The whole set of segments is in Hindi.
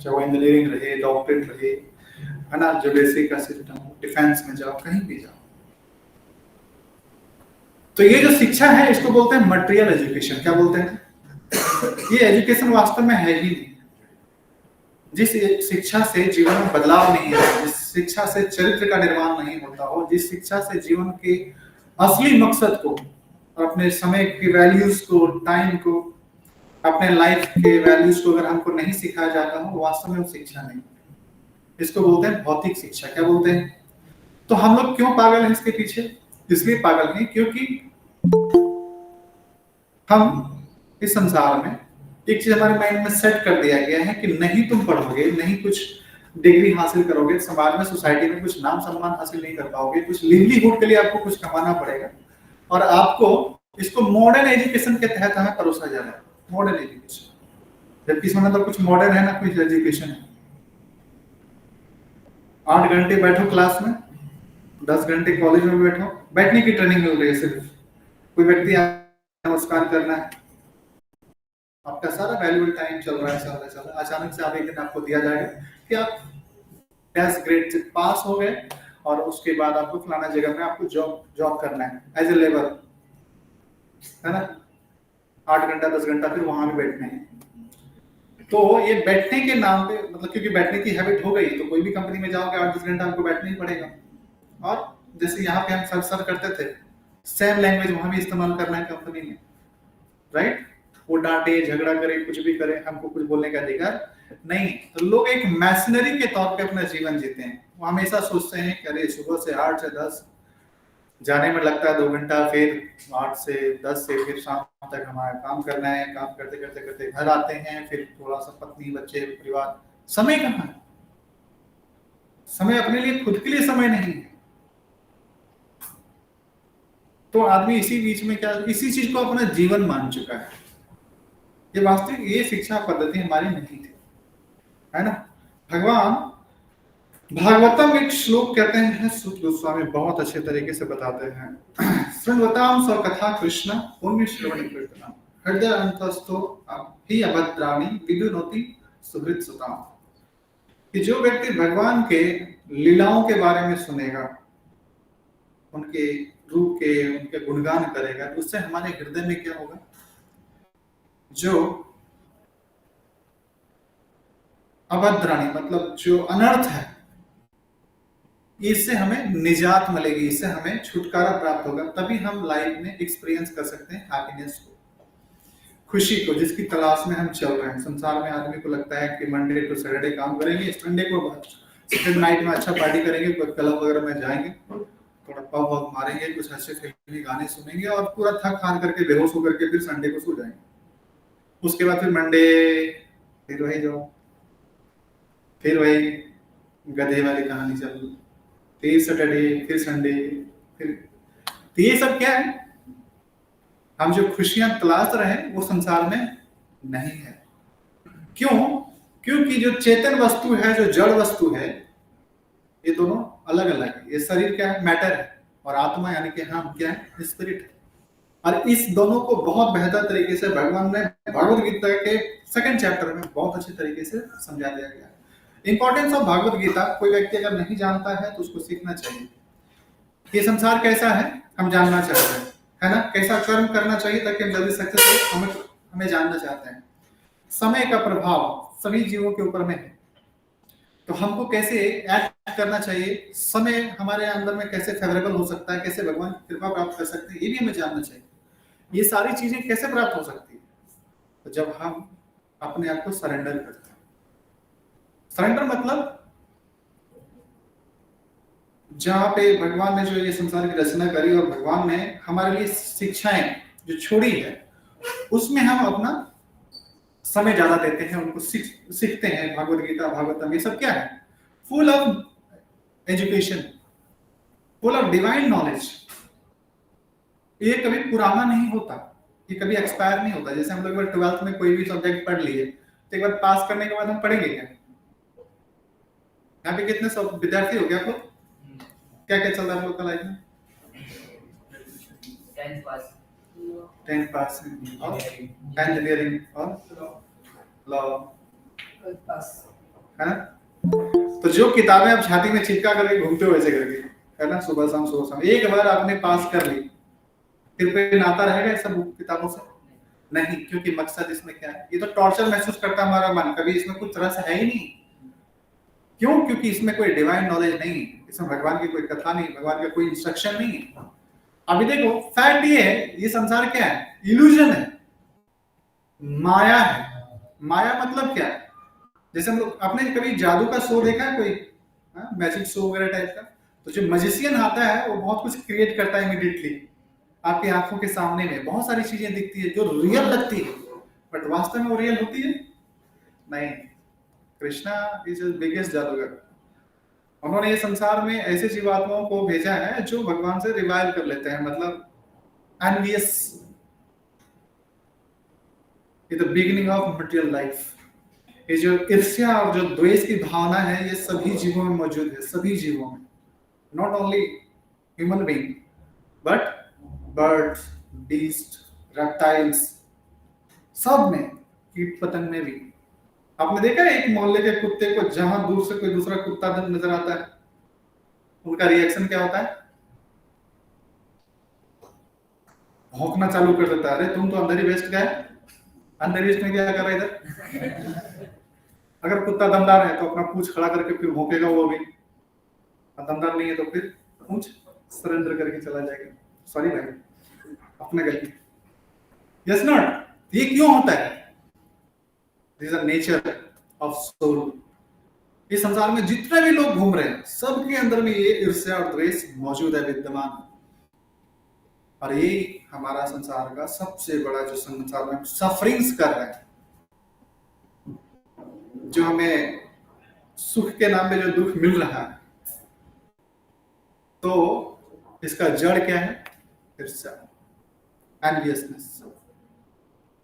चाहे वो इंजीनियरिंग रहे, डॉक्टरेट रहे, है ना, ज्यूडिशरी का सिस्टम, डिफेंस में जाओ, कहीं भी जाओ। तो ये जो शिक्षा है इसको बोलते हैं मटेरियल एजुकेशन। क्या बोलते हैं? ये एजुकेशन वास्तव में है ही नहीं। जिस शिक्षा से जीवन में बदलाव नहीं है, जिस शिक्षा से चरित्र का निर्माण नहीं होता हो, जिस शिक्षा से जीवन के असली मकसद को, अपने समय की वैल्यूज को, टाइम को, अपने लाइफ के वैल्यूज को अगर हमको नहीं सिखाया जाता हो, वास्तव में वो शिक्षा नहीं। इसको बोलते हैं भौतिक शिक्षा। क्या बोलते हैं? तो हम लोग क्यों पागल हैं इसके पीछे? इसलिए पागल हैं क्योंकि हम इस संसार में एक चीज हमारे माइंड में सेट कर दिया गया है कि नहीं तुम पढ़ोगे, नहीं कुछ डिग्री हासिल करोगे, समाज में, सोसाइटी में कुछ नाम सम्मान हासिल नहीं कर पाओगे, कुछ लिवलीहुड के लिए आपको कुछ कमाना पड़ेगा। और आपको इसको मॉडर्न एजुकेशन के तहत हमें परोसा जा रहा है, मॉडर्न एजुकेशन। जबकि इसमें मतलब कुछ मॉडर्न है ना, कुछ एजुकेशन है। 8 घंटे बैठो क्लास में, 10 घंटे कॉलेज में बैठो, बैठने की ट्रेनिंग मिल रही है सिर्फ। कोई व्यक्ति नमस्कार करना है, आपका सारा वैल्यूएबल टाइम चल रहा है, अचानक से आप एक दिन आपको दिया जाएगा कि आप 10 ग्रेड से पास हो गए और उसके बाद आपको फलाना जगह में आपको जॉब करना है एज ए लेबर, है ना। 8 घंटा 10 घंटा फिर वहां भी बैठना है। तो ये बैठने के नाम पे, मतलब क्योंकि बैठने की हैबिट हो गई, तो कोई भी कंपनी में जाओगे 8-10 घंटा आपको बैठना ही पड़ेगा। और जैसे यहाँ पे हम सर करते थे, सेम लैंग्वेज वहां भी इस्तेमाल करना है कंपनी में, राइट। वो डांटे, झगड़ा करे, कुछ भी करे, हमको कुछ बोलने का अधिकार नहीं। तो लोग एक मैशनरी के तौर पे अपना जीवन जीते हैं। वो हमेशा सोचते हैं कि अरे सुबह से 8 से 10 जाने में लगता है 2 घंटा, फिर 8 से 10 से फिर शाम तक हमारा काम करना है, काम करते करते करते घर आते हैं, फिर थोड़ा सा पत्नी, बच्चे, परिवार, समय कहाँ है? समय अपने लिए, खुद के लिए समय नहीं है। तो आदमी इसी बीच में क्या, इसी चीज को अपना जीवन मान चुका है। ये वास्तविक, ये शिक्षा पद्धति हमारी नहीं थी, है ना। भगवान भागवतम एक श्लोक कहते हैं, सुत गोस्वामी बहुत अच्छे तरीके से बताते हैं। श्रृण्वताम स्वकथा कृष्ण पुण्य श्रवण कीर्तनम हृदय अंतस्थो ही अभद्राणि विदुनोति सुहृद सुताम। कि जो व्यक्ति भगवान के लीलाओं के बारे में सुनेगा, उनके रूप के, उनके गुणगान करेगा, तो उससे हमारे हृदय में क्या होगा? जो अभद्राणी मतलब जो अनर्थ है, इससे हमें निजात मिलेगी, इससे हमें छुटकारा प्राप्त होगा। तभी हम लाइफ में एक्सपीरियंस कर सकते हैं हैप्पीनेस को, खुशी को, जिसकी तलाश में हम चल रहे हैं। संसार में आदमी को लगता है कि मंडे टू सैटरडे काम करेंगे, संडे को सैटरडे नाइट में अच्छा पार्टी करेंगे, क्लब वगैरह में जाएंगे, थोड़ा पब वब मारेंगे, कुछ अच्छे फिल्मी गाने सुनेंगे और पूरा थक हार करके बेहोश होकर के फिर संडे को सो जाएंगे। उसके बाद फिर मंडे फिर वही जाओ, फिर वही गधे वाली कहानी चल, फिर सैटरडे, फिर संडे, फिर। तो ये सब क्या है? हम जो खुशियां तलाश रहे हैं वो संसार में नहीं है। क्यों? क्योंकि जो चेतन वस्तु है, जो जड़ वस्तु है, ये दोनों अलग अलग है। ये शरीर क्या है? मैटर है, और आत्मा यानी कि हम क्या है? स्पिरिट है। और इस दोनों को बहुत बेहतर तरीके से भगवान ने भगवद गीता के 2nd चैप्टर में बहुत अच्छे तरीके से समझा दिया गया है। इंपॉर्टेंस ऑफ भगवद गीता कोई व्यक्ति अगर नहीं जानता है तो उसको सीखना चाहिए। ये संसार कैसा है हम जानना चाहते हैं, है ना। कैसा कर्म करना चाहिए ताकि हम जल्दी सक्सेस हो, हमें जानना चाहते हैं। समय का प्रभाव सभी जीवों के ऊपर में है, तो हमको कैसे एक्ट करना चाहिए, समय हमारे अंदर में कैसे फेवरेबल हो सकता है, कैसे भगवान की कृपा प्राप्त कर सकते हैं, ये भी हमें जानना चाहिए। ये सारी चीजें कैसे प्राप्त हो सकती है? तो जब हम अपने आप को सरेंडर करते हैं। सरेंडर मतलब जहां पे भगवान ने जो ये संसार की रचना करी और भगवान ने हमारे लिए शिक्षाएं जो छोड़ी है, उसमें हम अपना समय ज्यादा देते हैं, उनको सीखते हैं। भगवद गीता, भागवतम, ये सब क्या है? Full of education, full of divine knowledge. ये कभी पुराना नहीं होता, ये कभी एक्सपायर नहीं होता। जैसे हम लोग 12th में कोई भी सब्जेक्ट पढ़ लिए तो एक बार पास करने के बाद हम पढ़ेंगे क्या? यहाँ पे कितने सब विद्यार्थी हो गया आपको? क्या क्या चल रहा है आप लोग का लाइफ में? 10th पास, 10th पास और इंजीनियरिंग और लॉ, 12th पास, है ना। तो जो किताबें आप छाती में चिपका करके घूमते हो वैसे करके, है ना, सुबह शाम एक बार आपने पास कर ली, फिर कोई नाता रहेगा इस सब किताबों से? नहीं, क्योंकि मकसद इसमें क्या है, ये तो टॉर्चर महसूस करता है हमारा मन, कभी इसमें कुछ रस है ही नहीं। क्यों? क्योंकि इसमें कोई डिवाइन नॉलेज नहीं है, इसमें भगवान की कोई कथा नहीं, भगवान का कोई इंस्ट्रक्शन नहीं है। अभी देखो, फैक्ट ये है, ये संसार क्या है? इल्यूजन है, माया है। माया मतलब क्या है? जैसे हम लोग, आपने कभी जादू का शो देखा है कोई, मैजिक शो वगैरह टाइप का? तो जो मजिशियन आता है वो बहुत कुछ क्रिएट करता है इमीडिएटली, आपकी आंखों के सामने में बहुत सारी चीजें दिखती है जो रियल लगती है, बट वास्तव में वो रियल होती है नहीं। कृष्णा इज बिगेस्ट जादूगर। उन्होंने ये संसार में ऐसे जीवात्माओं को भेजा है जो भगवान से रिवाइव कर लेते हैं, मतलब envious, in the beginning of material life. ये जो ईर्ष्या और जो द्वेष की भावना है, ये सभी जीवों में मौजूद है, सभी जीवों में, not only human being but birds, beast, reptiles, सब में, कीट पतंग में भी। आपने देखा है एक मोहल्ले के कुत्ते को, जहां दूर से कोई दूसरा कुत्ता नजर आता है, उनका रिएक्शन क्या होता है? भौंकना चालू कर देता है, अरे तुम तो अंदर ही वेस्ट गए, अंदर ईस्ट में क्या कर रहा है इधर। अगर कुत्ता दमदार है तो अपना पूंछ खड़ा करके फिर भौंकेगा वो भी, और दमदार नहीं है तो फिर पूंछ सरेंडर करके चला जाएगा, सॉरी भाई अपने गलती। Yes not? ये क्यों होता है? This is the nature of soul. इस संसार में जितने भी लोग घूम रहे हैं, सबके अंदर में ये ईर्ष्या और द्वेष मौजूद है, विद्यमान। और ये हमारा संसार का सबसे बड़ा, जो संसार में सफरिंग्स कर रहे हैं, जो हमें सुख के नाम पे जो दुख मिल रहा है, तो इसका जड़ क्या है? ईर्ष्या, एनवियसनेस,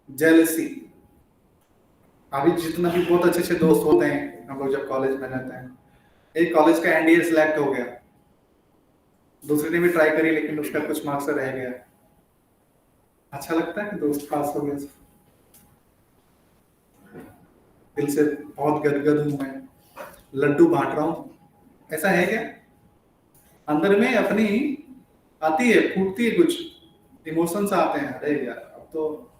जेलसी। अभी जितना भी बहुत अच्छे अच्छे दोस्त होते हैं, हम लोग जब कॉलेज में रहते हैं, एक कॉलेज का एनडीए सिलेक्ट हो गया, दूसरे ने भी ट्राई करी लेकिन उसका कुछ मार्क्स रह गया, अच्छा लगता है कि दोस्त पास हो गया, दिल से बहुत गदगद हूं मैं, लड्डू बांट रहा हूं, ऐसा है क्या? अंदर में अपनी आती है, फूटती है, कुछ इमोशंस आते हैं, अरे यार अब तो,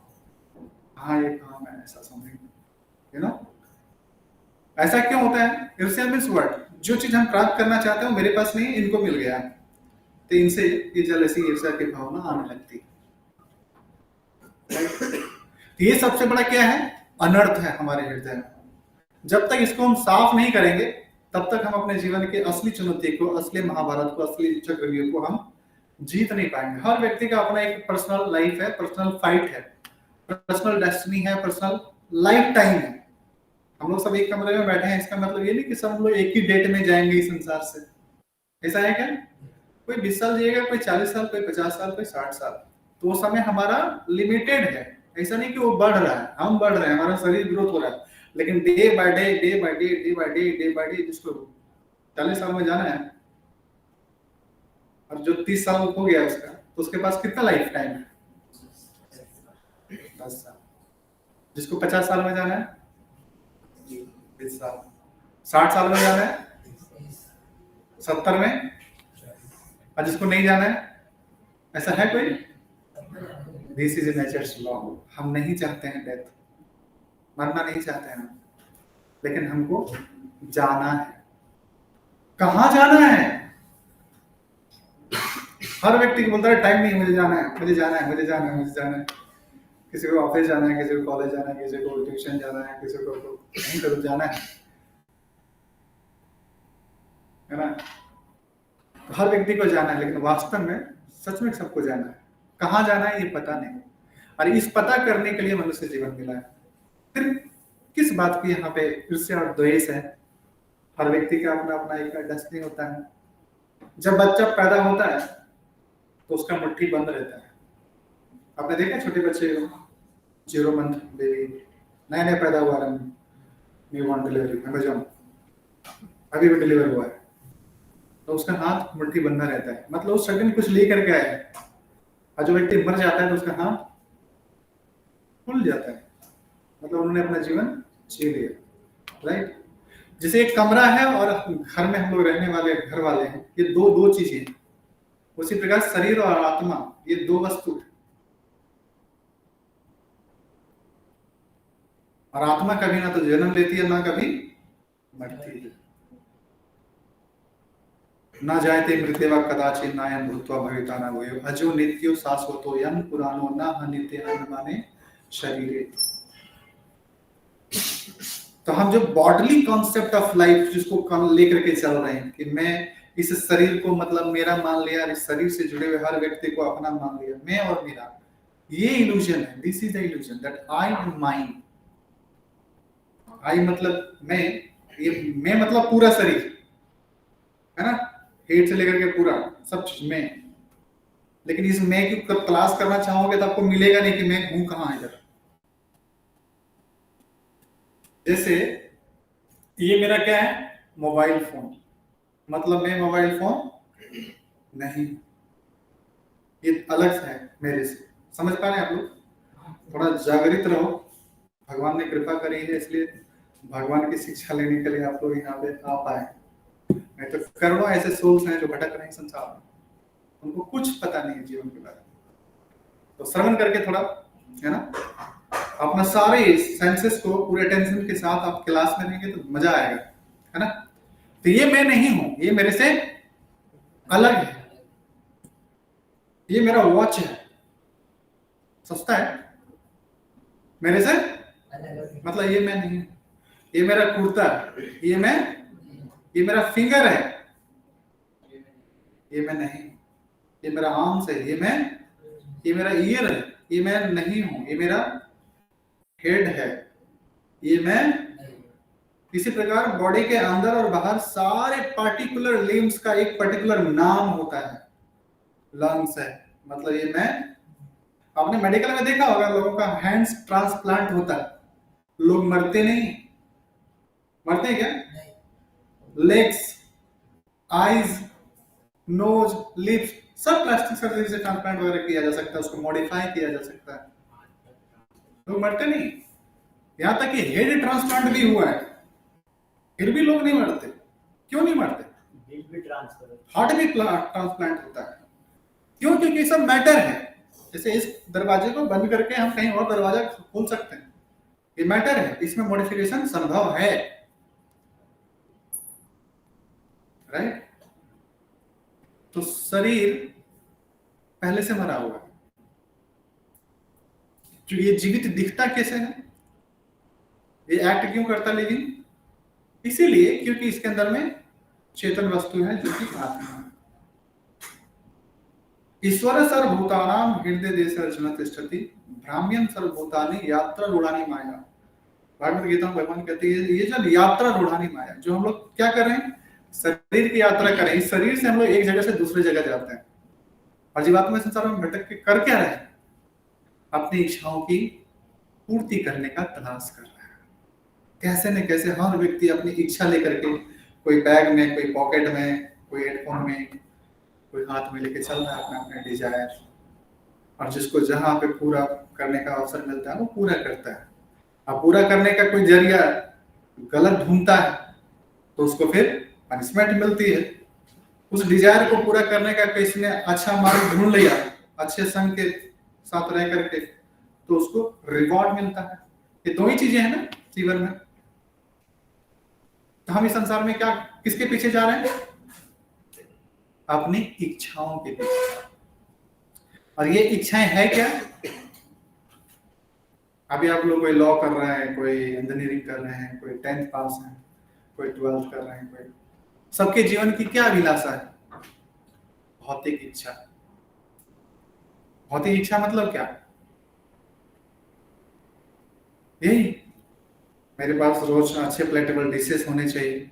हाँ ये काम है, ऐसा समथिंग, यू नो। ऐसा क्यों होता है? ईर्ष्या मीन्स व्हाट? जो चीज हम प्राप्त करना चाहते हैं मेरे पास नहीं, इनको मिल गया, तो इनसे ये जलसी, ईर्ष्या की भावना आने लगती है। तो ये सबसे बड़ा क्या है? अनर्थ है हमारे हृदय में। जब तक इसको हम साफ नहीं करेंगे, तब तक हम अपने जीवन के असली चुनौती को, असली महाभारत को, असली चक्रव्यूह को हम जीत नहीं पाएंगे। हर व्यक्ति का अपना एक पर्सनल लाइफ है, पर्सनल फाइट है, पर्सनल डेस्टिनी है, पर्सनल लाइफ टाइम है। हम लोग सब एक कमरे में बैठे हैं, इसका मतलब ये नहीं कि सब लोग एक ही डेट में जाएंगे इस संसार से, ऐसा है क्या? कोई 20 साल जिएगा, कोई 40 साल, कोई 50 साल, कोई 60 साल, तो वो समय हमारा लिमिटेड है। ऐसा नहीं कि वो बढ़ रहा है, हम बढ़ रहे हैं, हमारा शरीर ग्रोथ हो रहा है, लेकिन day by day, day by day, day by day, day by day, जिसको 40 साल में जाना है, और जो 30 साल हो गया उसका, तो उसके पास कितना लाइफ टाइम है? 10 साल। जिसको 50 साल में जाना है, 20 साल। 60 साल में जाना है, 70 में, और जिसको नहीं जाना है, ऐसा है कोई? This is nature's law. हम नहीं चाहते हैं डेथ, मरना नहीं चाहते हैं, लेकिन हमको जाना है। कहाँ जाना है? हर व्यक्ति को बोलता है टाइम नहीं, मुझे जाना है, मुझे जाना है, मुझे जाना है, मुझे जाना है। किसी को ऑफिस जाना है, किसी को कॉलेज जाना है, किसी को ट्यूशन जाना है, किसी को कहीं कहीं जाना है ना। हर व्यक्ति को जाना है, लेकिन वास्तव में सच में सबको जाना है। कहाँ जाना है ये पता नहीं, और इस पता करने के लिए मनुष्य जीवन मिला है। फिर किस बात की यहाँ पे ईर्ष्या और द्वेष है? हर व्यक्ति का अपना अपना एक डेस्टिनी होता है। जब बच्चा पैदा होता है तो उसका मुट्ठी बंद रहता है। आपने देखा छोटे बच्चे, 0 मंथ बेबी, नया नया पैदा हुआ, न्यू बॉर्न डिलीवरी, अमेजॉन अभी भी डिलीवर हुआ है, तो उसका हाथ मुट्ठी बंधा रहता है, मतलब उस सेकंड कुछ लेकर के आया है, और जो व्यक्ति मर जाता है तो उसका हाथ खुल जाता है, मतलब उन्होंने अपना जीवन जी लिया, राइट। जैसे एक कमरा है और घर में हम लोग रहने वाले घर वाले हैं, ये दो दो चीजें हैं। उसी प्रकार शरीर और आत्मा, ये दो वस्तु है। और आत्मा कभी ना तो जन्म लेती है, ना कभी मरती है। न जायते मृत्यवा कदाचित् नायं भूत्वा भविता न भूयो अजो नित्यो शाश्वतो यं पुराणो न हनिते अनुमाने शरीरे। तो हम जो बॉडली कॉन्सेप्ट ऑफ लाइफ जिसको लेकर के चल रहे हैं कि मैं इस शरीर को मतलब मेरा मान लिया, इस शरीर से जुड़े हुए हर व्यक्ति को अपना मान लिया, मैं और मेरा, ये इल्यूजन है। This is the illusion that I am mine. I मतलब मैं, ये मैं मतलब पूरा शरीर है ना, हेड से लेकर के पूरा सब चीज मैं। लेकिन इस मैं की तलाश करना चाहोगे तो आपको मिलेगा नहीं कि मैं हूं कहां इधर। जैसे ये मेरा क्या है, मोबाइल फोन, मतलब मैं मोबाइल फोन नहीं, ये अलग है मेरे से। समझ पा रहे हैं आप लोग? थोड़ा जागृत रहो, भगवान ने कृपा करी है, इसलिए भगवान की शिक्षा लेने के लिए आप लोग यहाँ पे आ पाए। नहीं तो करोड़ों ऐसे सोल्स हैं जो भटक रहे हैं संसार में, उनको कुछ पता नहीं है जीवन के बारे में। तो श्रवण करके थोड़ा, है ना, अपना सारे सेंसेस को पूरे अटेंशन के साथ आप क्लास में रहेंगे तो मजा आएगा, है ना। तो ये मैं नहीं हूं, ये मेरे से अलग है। ये मेरा वॉच है, सस्ता है, मेरे से मतलब ये मैं नहीं हूं। ये मेरा कुर्ता, ये मैं, ये मेरा फिंगर है, ये मैं नहीं। ये मेरा आर्म्स है, ये मैं, ये मेरा ईयर है, ये मैं नहीं हूं। ये मेरा हेड है, ये मैं। इसी प्रकार बॉडी के अंदर और बाहर सारे पार्टिकुलर लिम्स का एक पर्टिकुलर नाम होता है। लंग्स है, मतलब ये मैं। आपने मेडिकल में देखा होगा लोगों का हैंड्स ट्रांसप्लांट होता है, लोग मरते नहीं। मरते हैं क्या? लेग्स, आईज, नोज, लिप्स, सब प्लास्टिक सर्जरी से ट्रांसप्लांट वगैरह किया जा सकता है, उसको मॉडिफाई किया जा सकता है, लोग मरते नहीं। यहां तक कि हेड ट्रांसप्लांट भी हुआ है, फिर भी लोग नहीं मरते। क्यों नहीं मरते? हार्ट भी ट्रांसप्लांट होता है। क्यों? क्योंकि सब मैटर है। जैसे इस दरवाजे को बंद करके हम कहीं और दरवाजा खोल सकते हैं, ये मैटर है, इसमें मॉडिफिकेशन संभव है, राइट। तो शरीर पहले से मरा हुआ है। जो ये जीवित दिखता कैसे है, ये एक्ट क्यों करता लिविंग? इसीलिए क्योंकि इसके अंदर में चेतन वस्तु है जो कि आत्मा है। ईश्वर सर्वभूतानां हृदय देश अर्जुन तिष्ठति भ्राम्यं सर्वभूतानि यात्रा रूढ़ानि माया। भागवत गीता में भगवान कहते हैं ये जो यात्रा रूढ़ानि माया, जो हम लोग क्या कर रहे हैं, शरीर की यात्रा कर रहे हैं। इस शरीर से हम लोग एक जगह से दूसरी जगह जाते हैं और जीवात्मा संसार में भटक के कर क्या रहे हैं, अपनी इच्छाओं की पूर्ति करने का तलाश कर रहा है। कैसे न कैसे हर व्यक्ति अपनी इच्छा लेकर के, कोई बैग में, कोई पॉकेट में, कोई हेडफोन में, कोई हाथ में लेके चल रहा है अपना अपना डिजायर। और जिसको जहां पे पूरा करने का अवसर मिलता है वो पूरा करता है। अब पूरा करने का कोई जरिया गलत ढूंढता है तो उसको फिर पनिशमेंट मिलती है। उस डिजायर को पूरा करने का किसी ने अच्छा मार्ग ढूंढ लिया, अच्छे संग के साथ रह करके, तो उसको रिवॉर्ड मिलता है। ये दो ही चीजें हैं ना जीवन में। तो हम इस संसार में क्या, किसके पीछे जा रहे हैं? अपनी इच्छाओं के पीछे। और ये इच्छाएं है क्या? अभी आप लोग कोई लॉ कर रहे हैं, कोई इंजीनियरिंग कर रहे हैं, कोई 10th पास है, कोई 12th कर रहे हैं, कोई, सबके जीवन की क्या अभिलाषा है? भौतिक इच्छा। भौतिक इच्छा मतलब क्या? यही, मेरे पास रोज अच्छे प्लेटेबल डिशेस होने चाहिए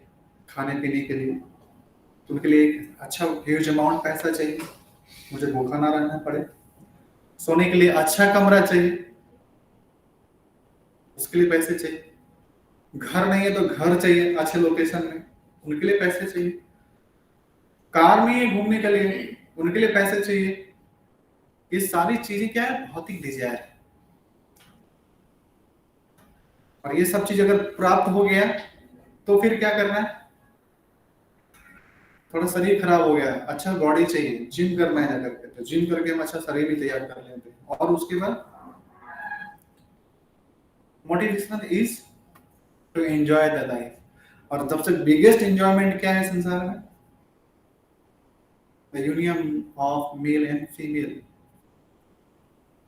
खाने पीने के लिए, तो उनके लिए एक अच्छा ह्यूज अमाउंट पैसा चाहिए, मुझे भूखा ना रहना पड़े। सोने के लिए अच्छा कमरा चाहिए, उसके लिए पैसे चाहिए। घर नहीं है तो घर चाहिए अच्छे लोकेशन में, उनके लिए पैसे चाहिए। कार नहीं है घूमने के लिए, उनके लिए पैसे चाहिए। ये सारी चीजें क्या है? भौतिक डिजायर है। और ये सब चीज अगर प्राप्त हो गया तो फिर क्या करना है? थोड़ा शरीर खराब हो गया है, अच्छा बॉडी चाहिए, जिम करना है जाकर के, तो जिम करके हम अच्छा शरीर भी तैयार कर लेते हैं। और उसके बाद motivation is to enjoy the life. और सबसे बिगेस्ट एंजॉयमेंट क्या है संसार में? The union of male and female.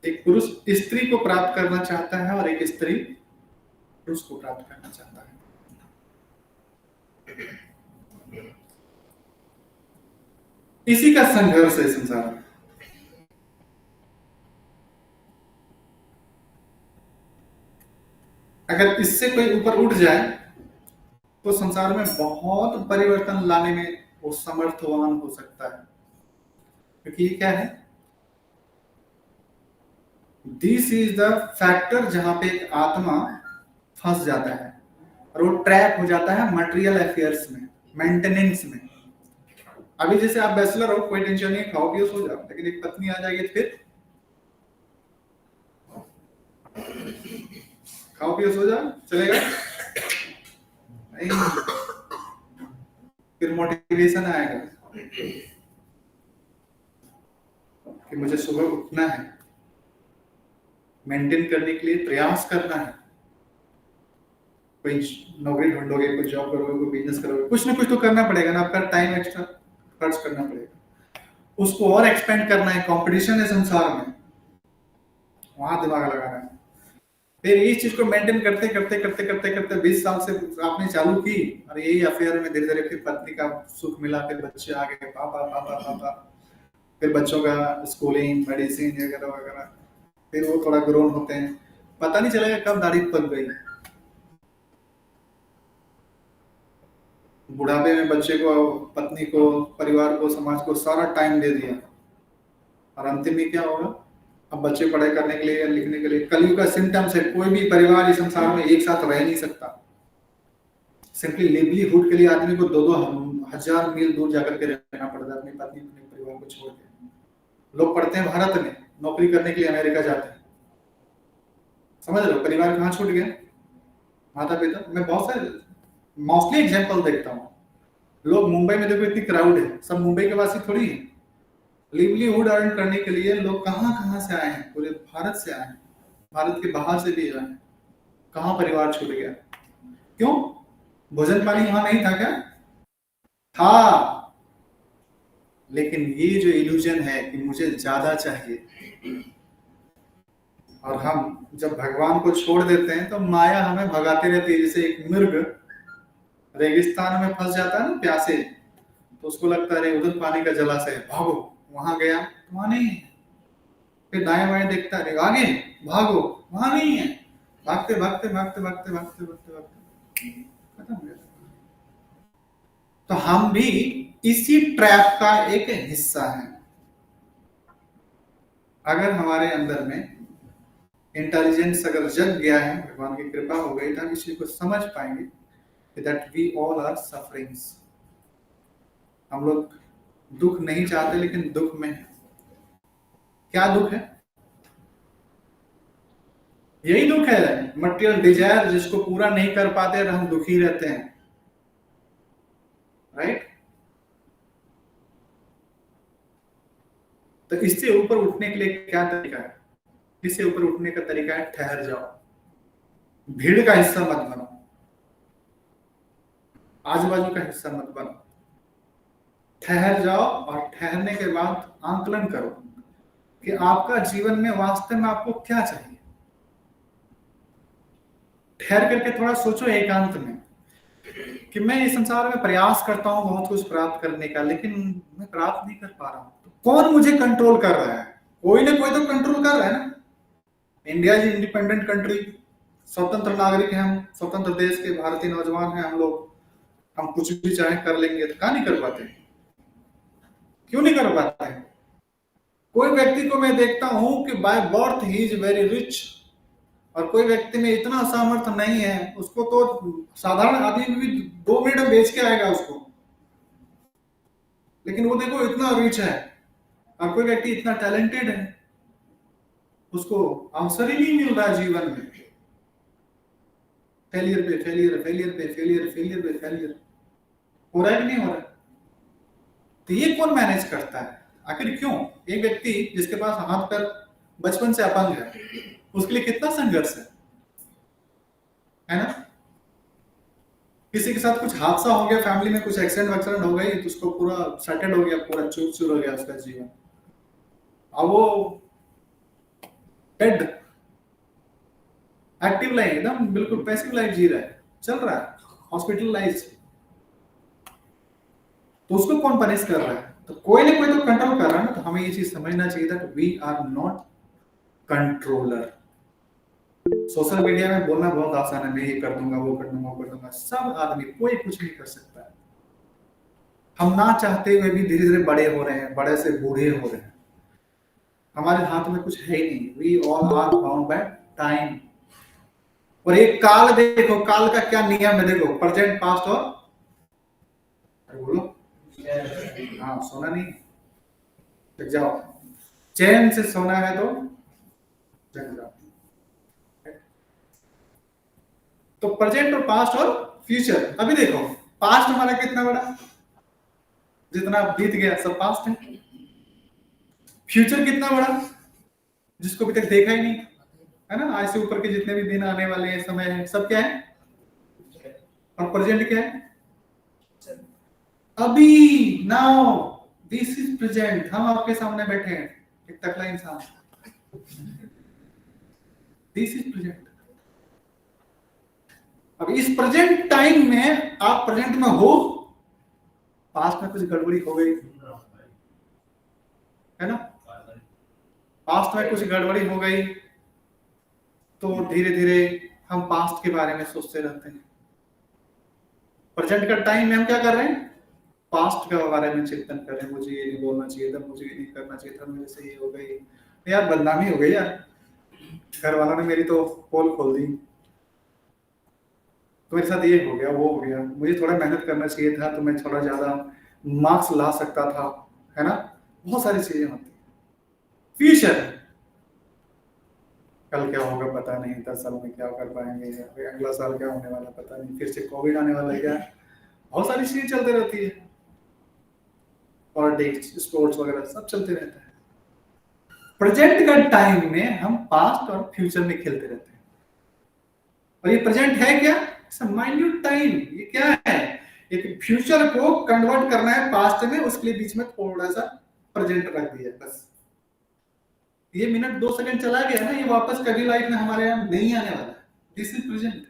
एक पुरुष स्त्री को प्राप्त करना चाहता है और एक स्त्री पुरुष को प्राप्त करना चाहता है। इसी का संघर्ष है संसार में। अगर इससे कोई ऊपर उठ जाए तो संसार में बहुत परिवर्तन लाने में वो समर्थवान हो सकता है। क्योंकि ये क्या है? दिस इज द फैक्टर जहां पे एक आत्मा फंस जाता है और वो ट्रैप हो जाता है मटेरियल अफेयर्स में, मेंटेनेंस में। अभी जैसे आप बैचलर हो, कोई टेंशन नहीं, खाओ पियो सो जाओ, लेकिन एक पत्नी आ जाएगी तो फिर खाओ पियो सो जाओ, चलेगा नहीं? फिर मोटिवेशन आएगा कि मुझे सुबह उठना है, मेंटेन करने के लिए प्रयास करना है। कोई नौकरी ढूंढोगे, कोई जॉब करोगे, कोई बिजनेस करोगे, कुछ ना कुछ तो करना पड़ेगा ना, आपका टाइम एक्स्ट्रा खर्च करना पड़ेगा, उसको और एक्सपेंड करना है। कंपटीशन है संसार में, वहां दिमाग लगाना है। फिर इस चीज को मेंटेन करते करते करते करते करते 20 साल से आपने चालू की, और यही अफेयर में धीरे धीरे फिर पत्नी का सुख मिला, फिर बच्चे आ गए, पापा पापा पापा, फिर बच्चों का स्कूलिंग, मेडिसिन वगैरह वगैरह, फिर वो थोड़ा ग्रोन होते हैं, पता नहीं चलेगा कब दाढ़ी पक गई। बुढ़ापे में बच्चे को, पत्नी को, परिवार को, समाज को सारा टाइम दे दिया, और अंतिम में क्या होगा? अब बच्चे पढ़ाई करने के लिए या लिखने के लिए, कलयुग का सिम्टम्स है। कोई भी परिवार इस संसार में एक साथ रह नहीं सकता। सिंपली लिवलीहुड के लिए आदमी को 2-2 हजार मील दूर जाकर के रहना पड़ता है, अपनी पत्नी अपने परिवार को छोड़ के। लोग पढ़ते हैं भारत में, नौकरी करने के लिए अमेरिका जाते हैं। समझ रहे हो? परिवार कहाँ छूट गया? माता पिता। मैं बहुत सारे मोस्टली एग्जाम्पल देखता हूँ। लोग मुंबई में देखो, इतनी क्राउड है, सब मुंबई के वासी थोड़ी है। लिवलीहुड अर्न करने के लिए लोग कहाँ कहाँ से आए हैं, पूरे भारत से आए हैं, भारत के बाहर से भी आए हैं। कहाँ परिवार छूट गया? क्यों? भोजन पानी वहां नहीं था क्या? था। लेकिन ये जो इल्यूजन है कि मुझे ज्यादा चाहिए, और हम जब भगवान को छोड़ देते हैं तो माया हमें भगाते रहती है। जैसे एक मृग रेगिस्तान में फंस जाता है ना प्यासे, तो उसको लगता है अरे उधर पानी का जलाशय है, भागो। वहां गया, वहां नहीं है। फिर दाएं बाएं देखता है, आगे भागो, वहां नहीं है। भागते भागते भागते भागते भागते भागते भागते खत्म हो गया। तो हम भी इसी ट्रैप का एक हिस्सा हैं। अगर हमारे अंदर में इंटेलिजेंस अगर जग गया है, भगवान की कृपा हो गई, तो हम इस चीज को समझ पाएंगे that we all are sufferings. हम लोग दुख नहीं चाहते, लेकिन दुख में है। क्या दुख है? यही दुख है, मटेरियल डिजायर, जिसको पूरा नहीं कर पाते और हम दुखी रहते हैं। राइट? तो इससे ऊपर उठने के लिए क्या तरीका है? इससे ऊपर उठने का तरीका है ठहर जाओ। भीड़ का हिस्सा मत बनो, आजू बाजू का हिस्सा मत बनो। ठहर जाओ, और ठहरने के बाद आंकलन करो कि आपका जीवन में वास्तव में आपको क्या चाहिए। ठहर करके थोड़ा सोचो एकांत में कि मैं इस संसार में प्रयास करता हूं बहुत कुछ प्राप्त करने का, लेकिन मैं प्राप्त नहीं कर पा रहा हूं। तो कौन मुझे कंट्रोल कर रहा है? कोई ना कोई तो कंट्रोल कर रहा है ना। इंडिया इज इंडिपेंडेंट कंट्री, स्वतंत्र नागरिक हैं हम, स्वतंत्र देश के भारतीय नौजवान हैं हम लोग। हम कुछ भी चाहे कर लेंगे, तो कहाँ नहीं कर पाते? क्यों नहीं कर पाते? कोई व्यक्ति को मैं देखता हूं कि by birth he is very rich, और कोई व्यक्ति में इतना सामर्थ्य नहीं है, उसको तो साधारण आदमी भी 2 मिनट में बेच के आएगा उसको। लेकिन वो देखो इतना रिच है, और कोई व्यक्ति इतना टैलेंटेड है, उसको अवसर ही नहीं मिल रहा जीवन में। फेलियर पे फेलियर, फेलियर पे फेलियर, फेलियर पे फेलियर। हो रहा है कि नहीं हो रहा? तो ये कौन मैनेज करता है? आखिर क्यों? एक व्यक्ति जिसके पास हाथ पैर बचपन से अपंग है, उसके लिए कितना संघर्ष है ना? किसी के साथ कुछ हादसा हो गया, फैमिली में कुछ एक्सीडेंट हो गई, तो उसको पूरा सेटल हो गया, पूरा चूर चूर हो गया उसका जीवन। अब वो डेड, एक्टिव लाइफ एकदम बिल्कुल पैसिव लाइफ जी रहा है, चल रहा है, हॉस्पिटलाइज। तो उसको कौन पनिश कर रहा है? तो कोई ना कोई तो कंट्रोल कर रहा है ना। तो हमें ये चीज समझना चाहिए था, we are not controller. Social media में बोलना बहुत आसान है, मैं ये कर दूंगा, वो कर दूंगा, वो कर दूंगा। सब आदमी, कोई कुछ नहीं कर सकता है। हम ना चाहते हुए भी धीरे धीरे बड़े हो रहे हैं, बड़े से बूढ़े हो रहे हैं। हमारे हाथ में कुछ है ही नहीं। We all are bound by time. और एक काल देखो, काल का क्या नियम है देखो, प्रेजेंट, पास्ट और, अरे बोलो, हाँ सोना नहीं, जग जाओ। चैन से सोना है तो जग जाओ। तो प्रेजेंट और पास्ट और फ्यूचर। अभी देखो, पास्ट हमारा कितना बड़ा, जितना बीत गया सब पास्ट है। फ्यूचर कितना बड़ा, जिसको अभी तक देखा ही नहीं, है ना? आज से ऊपर के जितने भी दिन आने वाले हैं, समय है, सब क्या है? और प्रेजेंट क्या है? अभी, नाउ, दिस इज प्रेजेंट। हम आपके सामने बैठे हैं, एक टकला इंसान, दिस इज प्रेजेंट। अब इस प्रेजेंट टाइम में आप प्रेजेंट में हो, पास्ट में कुछ गड़बड़ी हो गई है ना, पास्ट में कुछ गड़बड़ी हो गई, तो धीरे धीरे हम पास्ट के बारे में सोचते रहते हैं। प्रेजेंट का टाइम में हम क्या कर रहे हैं? पास्ट के बारे में चिंतन कर रहे हैं। मुझे ये नहीं बोलना चाहिए था, मुझे ये नहीं करना चाहिए था, मेरे से ये हो गई यार, बदनामी हो गई यार, घर वालों ने मेरी तो पोल खोल दी, तो मेरे साथ ये हो गया, वो हो गया, मुझे थोड़ा मेहनत करना चाहिए था, तो मैं थोड़ा ज्यादा मार्क्स ला सकता था, है ना? बहुत सारी चीजें होती हैं। फ्यूचर, कल क्या होगा पता नहीं, 10 साल में क्या कर पाएंगे, अगला साल क्या होने वाला पता नहीं, फिर से कोविड आने वाला है क्या, बहुत सारी चीजें चलती रहती है, पॉलिटिक्स, स्पोर्ट्स वगैरह सब चलते रहता है। प्रेजेंट का टाइम में हम पास्ट और फ्यूचर में खेलते रहते हैं। और ये प्रेजेंट है क्या? Minute time. ये क्या है? एक फ्यूचर को कन्वर्ट करना है पास्ट में, उसके लिए बीच में थोड़ा सा प्रेजेंट रख दिया बस। ये मिनट 2 सेकंड चला गया ना, ये वापस कभी लाइफ में हमारे यहाँ नहीं आने वाला। This is present.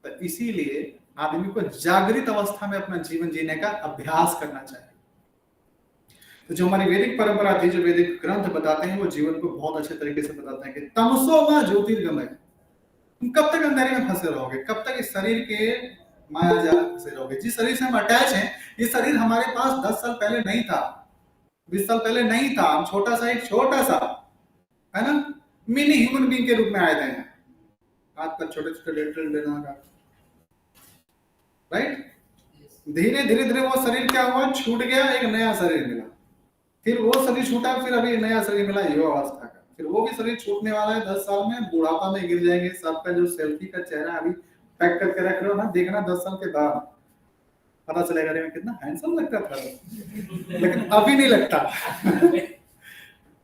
तो इसीलिए आदमी को जागृत अवस्था में अपना जीवन जीने का अभ्यास करना चाहिए। तो जो हमारी वैदिक परंपरा थी, जो वैदिक ग्रंथ बताते हैं, वो जीवन को बहुत अच्छे तरीके से बताते हैं कि तमसो मा ज्योतिर्गमय। तुम कब तक अंधेरे में फंसे रहोगे? कब तक इस शरीर के माया जाल में फंसे रहोगे? जिस शरीर से हम अटैच हैं, ये शरीर हमारे पास 10 साल पहले नहीं था, 20 साल पहले नहीं था। हम छोटा सा, एक छोटा सा, है ना, मिनी ह्यूमन बीइंग के रूप में आए थे। आजकल छोटे छोटे लिटिल का, राइट? धीरे धीरे धीरे वो शरीर क्या हुआ, छूट गया, एक नया शरीर मिला। फिर वो शरीर छूटा, फिर अभी नया शरीर मिला युवा अवस्था का। फिर वो भी शरीर छूटने वाला है 10 साल में, बुढ़ापा में गिर जाएंगे। सबका जो सेल्फी का चेहरा अभी पैक करके रख रहे हो ना, देखना 10 साल के बाद पता चलेगा मैं कितना हैंडसम लगता था, लेकिन अभी नहीं लगता।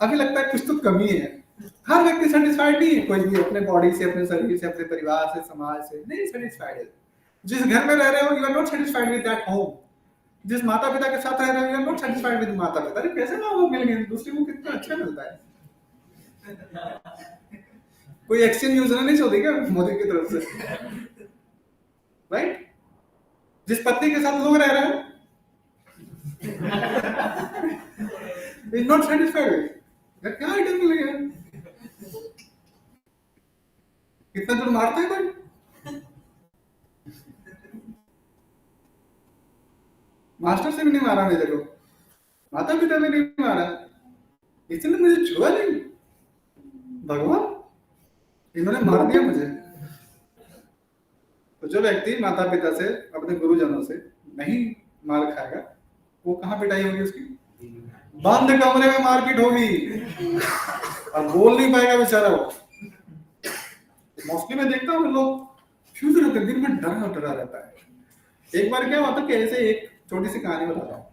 अभी लगता है कुछ तो कमी है। हर व्यक्ति सेटिस्फाइड नहीं है, कोई भी अपने बॉडी से, अपने शरीर से, अपने परिवार से, समाज से नहीं सेटिस्फाइड है। जिस घर में रह रहे हो, you are not satisfied with that home. जिस माता पिता के साथ रह रहे हो, you are not satisfied with माता पिता। अरे कैसे माँ बाप मिल गए, दूसरे को कितना अच्छा मिलता है। कोई एक्सचेंज योजना नहीं चल रही क्या मोदी की तरफ से? राइट? जिस पत्नी के साथ लोग रह रहे हैं, इज नॉट सेटिस्फाइड। क्या आइटम मिल गया, कितना दूर मारता है कोई? मास्टर से भी नहीं मारा मेरे को, माता पिता ने नहीं मारा, इसलिए मुझे छुआ नहीं। भगवान, इन्होंने मार दिया मुझे। तो जो व्यक्ति माता पिता से, अपने गुरुजनों से नहीं मार खाएगा, वो कहाँ पिटाई होगी उसकी? बंद कमरे में मारपीट होगी, और बोल नहीं पाएगा बेचारा वो। मोस्टली मैं देखता हूँ लोग फ्यूज रहते हैं, दिन में डरा डरा रहता है। एक बार क्या हुआ था कि ऐसे एक छोटी सी कहानी बताता हूँ।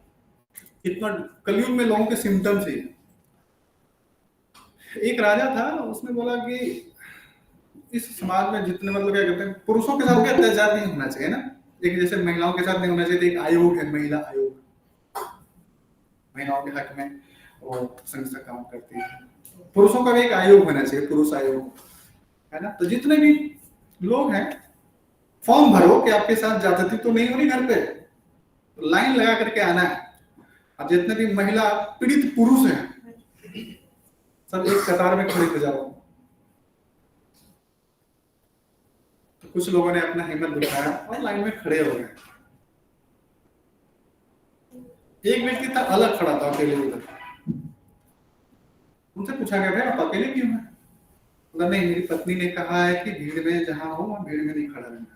इतना कलयुग में लोगों के सिम्टम्स ही। एक राजा था, उसने बोला कि इस समाज में जितने मतलब क्या कहते हैं, पुरुषों के साथ भी अत्याचार नहीं होना चाहिए ना, लेकिन जैसे महिलाओं के साथ नहीं होना चाहिए, तो एक आयोग है, महिला आयोग, महिलाओं के हक में वो संस्था काम करती है। पुरुषों का भी एक आयोग होना चाहिए, पुरुष आयोग, है ना। तो जितने भी लोग हैं, फॉर्म भरो कि आपके साथ ज्यादती तो नहीं हो रही घर पे, तो लाइन लगा करके आना है। अब जितने भी महिला पीड़ित पुरुष हैं, सब एक कतार में खड़े हो जाओ। तो कुछ लोगों ने अपना हिम्मत दिखाया और लाइन में खड़े हो गए। एक व्यक्ति था अलग खड़ा था, अकेले उधर। उनसे पूछा गया, भाई आप अकेले क्यों हैं? बोला, नहीं, मेरी पत्नी ने कहा है कि भीड़ में जहां हो वहां भीड़ में नहीं खड़ा रहना।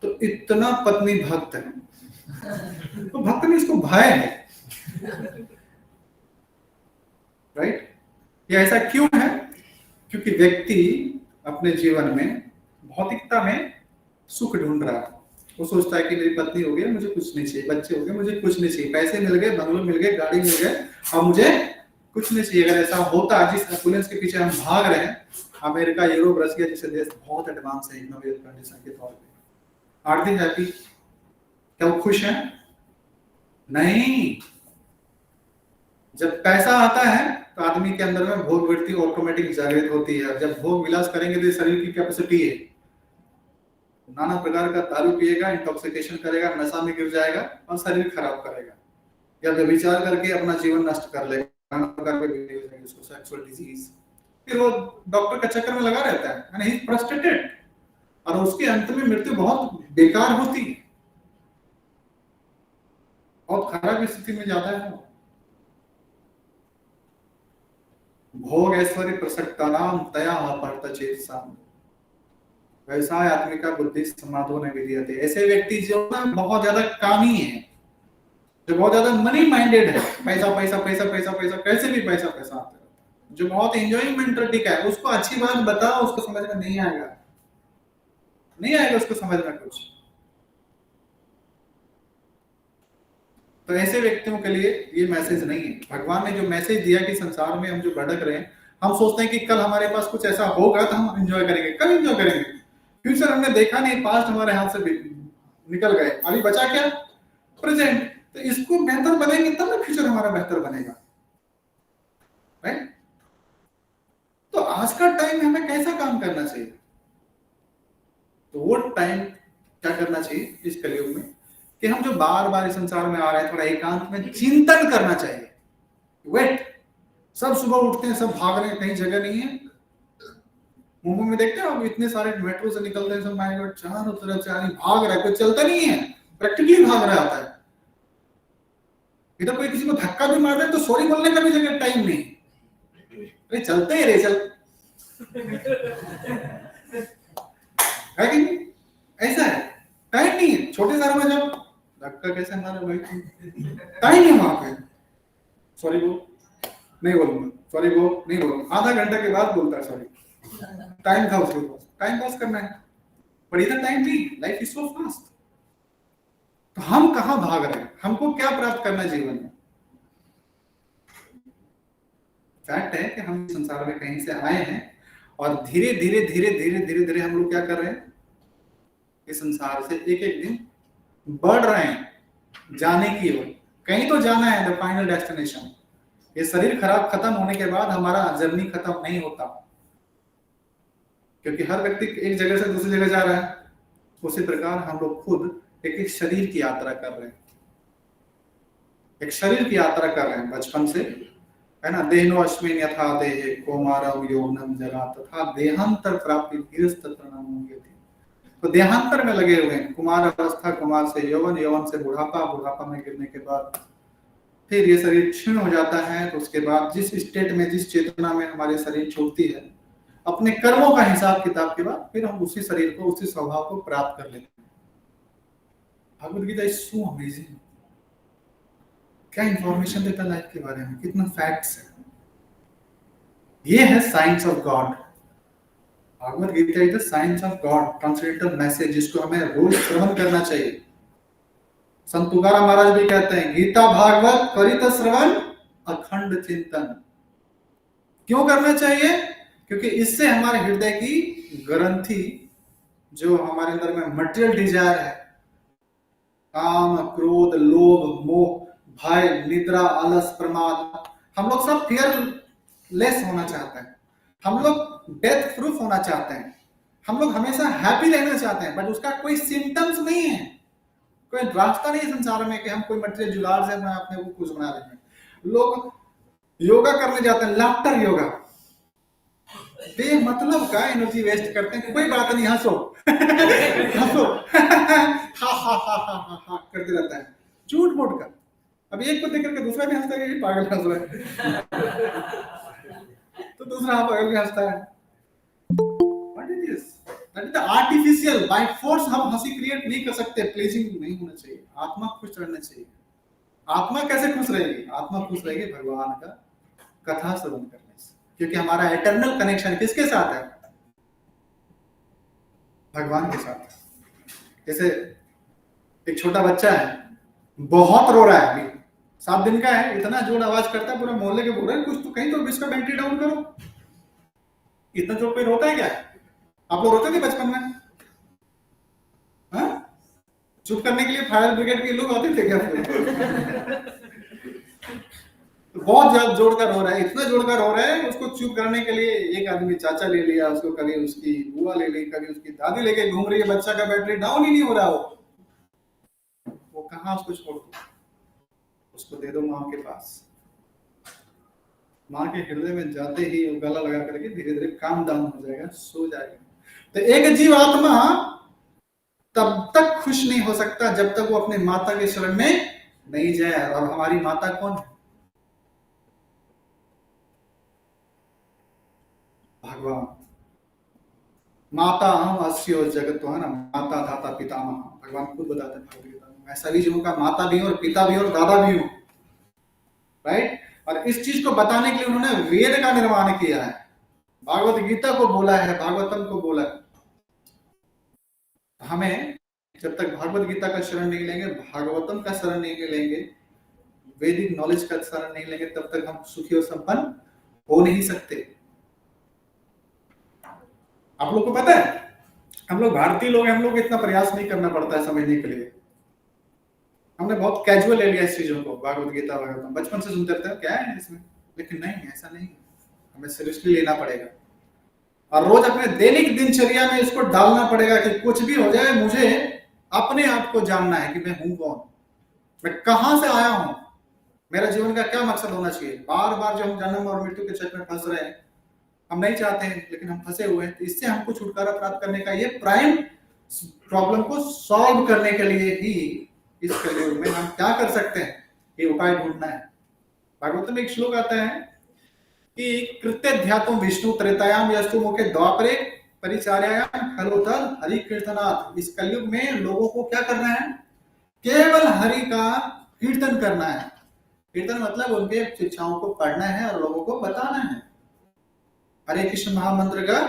तो इतना पत्नी भक्त है, तो भक्त में इसको भय है, राइट। ये ऐसा क्यों है? क्योंकि व्यक्ति अपने जीवन में भौतिकता में सुख ढूंढ रहा है। वो सोचता है कि मेरी पत्नी हो गई, मुझे कुछ नहीं चाहिए, बच्चे हो गए, मुझे कुछ नहीं चाहिए, पैसे मिल गए, बंगलो मिल गए, गाड़ी मिल गए, और मुझे कुछ नहीं चाहिए। अगर ऐसा होता, जिस एम्बुलेंस के पीछे हम भाग रहे हैं, अमेरिका, यूरोप, रशिया जैसे देश बहुत एडवांस है इकोनॉमिक कंडीशन के तौर पे, आर दे हैप्पी? क्या वो खुश हैं? नहीं। जब पैसा आता है तो आदमी के अंदर में भोग वृत्ति ऑटोमेटिक जागृत होती है। जब भोग विलास करेंगे तो शरीर की कैपेसिटी है, नाना प्रकार का दारू पिएगा, इंटॉक्सिकेशन करेगा, नशा में गिर जाएगा और शरीर खराब करेगा, या व्यभिचार करके अपना जीवन नष्ट कर लेगा, नाना प्रकार के उसको सेक्सुअल डिजीज, फिर वो डॉक्टर के चक्कर में लगा रहता है, यानी ही फ्रस्ट्रेटेड, और उसके अंत में मृत्यु बहुत बेकार होती है, बहुत खराब स्थिति में जाता है। भोग ऐश्वर्य प्रसक्ता नाम तया अपहर्त चेतसा, व्यवसाय आत्मिका बुद्धि समाधो ने विधीयते। ऐसे व्यक्ति जो ना बहुत ज्यादा कामी है, जो बहुत ज्यादा मनी माइंडेड है, पैसा पैसा पैसा पैसा पैसा, कैसे भी पैसा पैसा आता है, जो बहुत एंजॉयिंग मेंटालिटी का है, उसको अच्छी बात बताओ, उसको समझ में नहीं आएगा, नहीं आएगा उसको समझ में कुछ। तो ऐसे व्यक्तियों के लिए ये मैसेज नहीं है। भगवान ने जो मैसेज दिया कि संसार में हम जो भटक रहे हैं, हम सोचते हैं कि कल हमारे पास कुछ ऐसा होगा तो हम एंजॉय करेंगे। कल एंजॉय करेंगे, फ्यूचर हमने देखा नहीं, पास्ट हमारे हाथ से निकल गए, अभी बचा क्या? प्रेजेंट। तो इसको बेहतर बनेंगे तब ना फ्यूचर हमारा बेहतर बनेगा, राइट। तो आज का टाइम हमें कैसा काम करना चाहिए? तो वो टाइम क्या करना चाहिए इस कलयुग में, कि हम जो बार बार इस संसार में आ रहे हैं, थोड़ा एकांत में चिंतन करना चाहिए। वेट, सब सुबह उठते हैं, सब भाग रहे हैं, कहीं जगह नहीं है। मुंबई में देखते हैं आप, इतने सारे मेट्रो से निकलते हैं, सब माय गॉड, चारों तरफ से आदमी भाग रहा है, कोई चलता नहीं है, प्रैक्टिकली भाग रहा होता है। इधर कोई किसी को धक्का भी मार रहा है तो सॉरी बोलने का भी जगह टाइम नहीं, अरे चलते ही रे चल, है कि नहीं? ऐसा है, टाइम नहीं है। छोटे शहर में जब धक्का कैसे मारे भाई, टाइम है वहां पे, सॉरी बोल, नहीं बोलूंगा, सॉरी बोल, नहीं बोलूंगा, आधा घंटा के बाद बोलता है सॉरी, टाइम था उसके पास, टाइम पास करना है। पर इधर टाइम नहीं, लाइफ इज सो फास्ट। तो हम कहां भाग रहे हैं? हमको क्या प्राप्त करना है जीवन में? फैक्ट है कि हम संसार में कहीं से आए हैं, और धीरे धीरे धीरे धीरे धीरे धीरे हम लोग क्या कर रहे हैं, इस संसार से एक एक दिन बढ़ रहे हैं जाने की ओर। कहीं तो जाना है, द फाइनल डेस्टिनेशन। ये शरीर खराब खत्म होने के बाद हमारा जर्नी खत्म नहीं होता, क्योंकि हर व्यक्ति एक जगह से दूसरी जगह जा रहा है। उसी प्रकार हम लोग खुद एक एक शरीर की यात्रा कर रहे हैं, एक शरीर की यात्रा कर रहे हैं बचपन से, है ना। देहनो अस्मिन् यथा देहे कौमारम यौवनम जरा तथा देहांतर प्राप्ति धीरस्तत्र न मुह्यते। तो देहांतर में लगे हुए हैं, कुमार अवस्था, कुमार से यौवन, यौवन से बुढ़ापा, बुढ़ापा में गिरने के बाद फिर ये शरीर क्षीण हो जाता है। तो उसके बाद जिस स्टेट में, जिस चेतना में हमारे शरीर छूटती है, अपने कर्मों का हिसाब किताब के बाद फिर हम उसी शरीर को, उसी स्वभाव को प्राप्त कर लेते हैं। Bhagavad Gita is so amazing. क्या इंफॉर्मेशन देता है लाइफ के बारे में, कितना फैक्ट्स है। ये है science of God. Bhagavat Gita is the science of God, translated message, जिसको हमें रोज श्रवण करना चाहिए। संत तुकाराम महाराज भी कहते हैं, गीता भागवत करित श्रवण अखंड चिंतन। क्यों करना चाहिए? क्योंकि इससे हमारे हृदय की ग्रंथि, जो हमारे अंदर में मटेरियल डिजायर है, काम क्रोध लोभ मोह भय निद्रा आलस प्रमाद, हम लोग सब फियरलेस होना चाहते हैं, हम लोग डेथ प्रूफ होना चाहते हैं, हम लोग हमेशा हैप्पी रहना चाहते हैं, बट उसका कोई सिम्टम्स नहीं है, कोई रास्ता नहीं है संसार में कि हम कोई मटेरियल जुगाड़ से अपने को खुश बना लेंगे। लोग योगा करने जाते हैं, लाफ्टर योगा, बेमतलब का एनर्जी वेस्ट करते हैं। कोई बात नहीं, हंसो हंसो हा हा हा हा हा हा करते रहता है, झूठ मूठ का। अब एक को देख करके दूसरा भी हंसता है, पागल हंस रहा है तो दूसरा पागल भी हंसता है। What is this? That is the artificial, by force हम हंसी क्रिएट नहीं कर सकते। प्लीजिंग नहीं होना चाहिए, आत्मा खुश रहना चाहिए। आत्मा कैसे खुश रहेगी? आत्मा खुश रहेगी भगवान का कथा श्रवण करने से, क्योंकि हमारा इटर्नल कनेक्शन किसके साथ है? भगवान के साथ। जैसे एक छोटा बच्चा है, बहुत रो रहा है, अभी 7 दिन का है, इतना जोर आवाज करता है, पूरा मोहल्ले के बोल रहे हैं कुछ तो कहीं तो इसका बैटरी डाउन करो। इतना जोर पे रोता है क्या? आप लोग रोते थे बचपन में? हाँ? चुप करने के लिए फायर ब्रिगेड के लोग आते थे क्या? बहुत ज्यादा जोर का रो रहा है, इतना जोर का रो रहा है, उसको चुप करने के लिए एक आदमी चाचा ले लिया उसको, कभी उसकी बुआ ले ली, कभी उसकी दादी लेके घूम रही है, बच्चा का बैटरी डाउन ही नहीं हो रहा। वो कहाँ उसको छोड़ दो, उसको दे दो माँ के पास। माँ के हृदय में जाते ही वो गला लगा करके धीरे धीरे काम डाउन हो जाएगा, सो जाएगा। तो एक जीव आत्मा तब तक खुश नहीं हो सकता जब तक वो अपने माता के शरण में नहीं जाए। और हमारी माता कौन है? भगवान। माता हम अस्यो जगत, है ना, माता धाता पितामह, भगवान खुद बताते हैं भगवद गीता में, मैं सभी जीवों का माता भी हूं और पिता भी हूं और दादा भी हूं। राइट? और इस चीज को बताने के लिए उन्होंने वेद का निर्माण किया है, भागवत गीता को बोला है, भागवतम को बोला है। हमें जब तक भागवत गीता का शरण नहीं लेंगे, भागवतम का शरण नहीं लेंगे, वैदिक नॉलेज का शरण नहीं लेंगे, तब तक हम सुखी और संपन्न हो नहीं सकते। आप लोग को पता है, हम लोग भारतीय लोग हैं, हम लोग इतना प्रयास नहीं करना पड़ता है समझने के लिए। हमने बहुत कैजुअल ले लिया इस चीजों को, भागवत गीता भागवतम बचपन से सुनते रहते हैं, क्या है इसमें, लेकिन नहीं, ऐसा नहीं, हमें सीरियसली लेना पड़ेगा और रोज अपने दैनिक दिनचर्या में इसको डालना पड़ेगा कि कुछ भी हो जाए, मुझे अपने आप को जानना है कि मैं हूं कौन, मैं कहां से आया हूं, मेरा जीवन का क्या मकसद होना चाहिए। बार बार जो हम जन्म और मृत्यु के चक्कर में फंस रहे हैं, हम नहीं चाहते हैं लेकिन हम फंसे हुए हैं, तो इससे हमको छुटकारा प्राप्त करने का ये प्राइम प्रॉब्लम को सॉल्व करने के लिए ही इस कलयुग में हम क्या कर सकते हैं, ये उपाय ढूंढना है। भागवत में एक श्लोक आता है कि कृत्यध्यात्म विष्णु त्रेतायाम यस्तु मुखे द्वापरे परिचार्यायाम खलोथल हरि कीर्तनाथ। इस कलयुग में लोगों को क्या करना है? केवल हरि का कीर्तन करना है। कीर्तन मतलब उनके शिक्षाओं को पढ़ना है और लोगों को बताना है। हरे कृष्ण महामंत्र का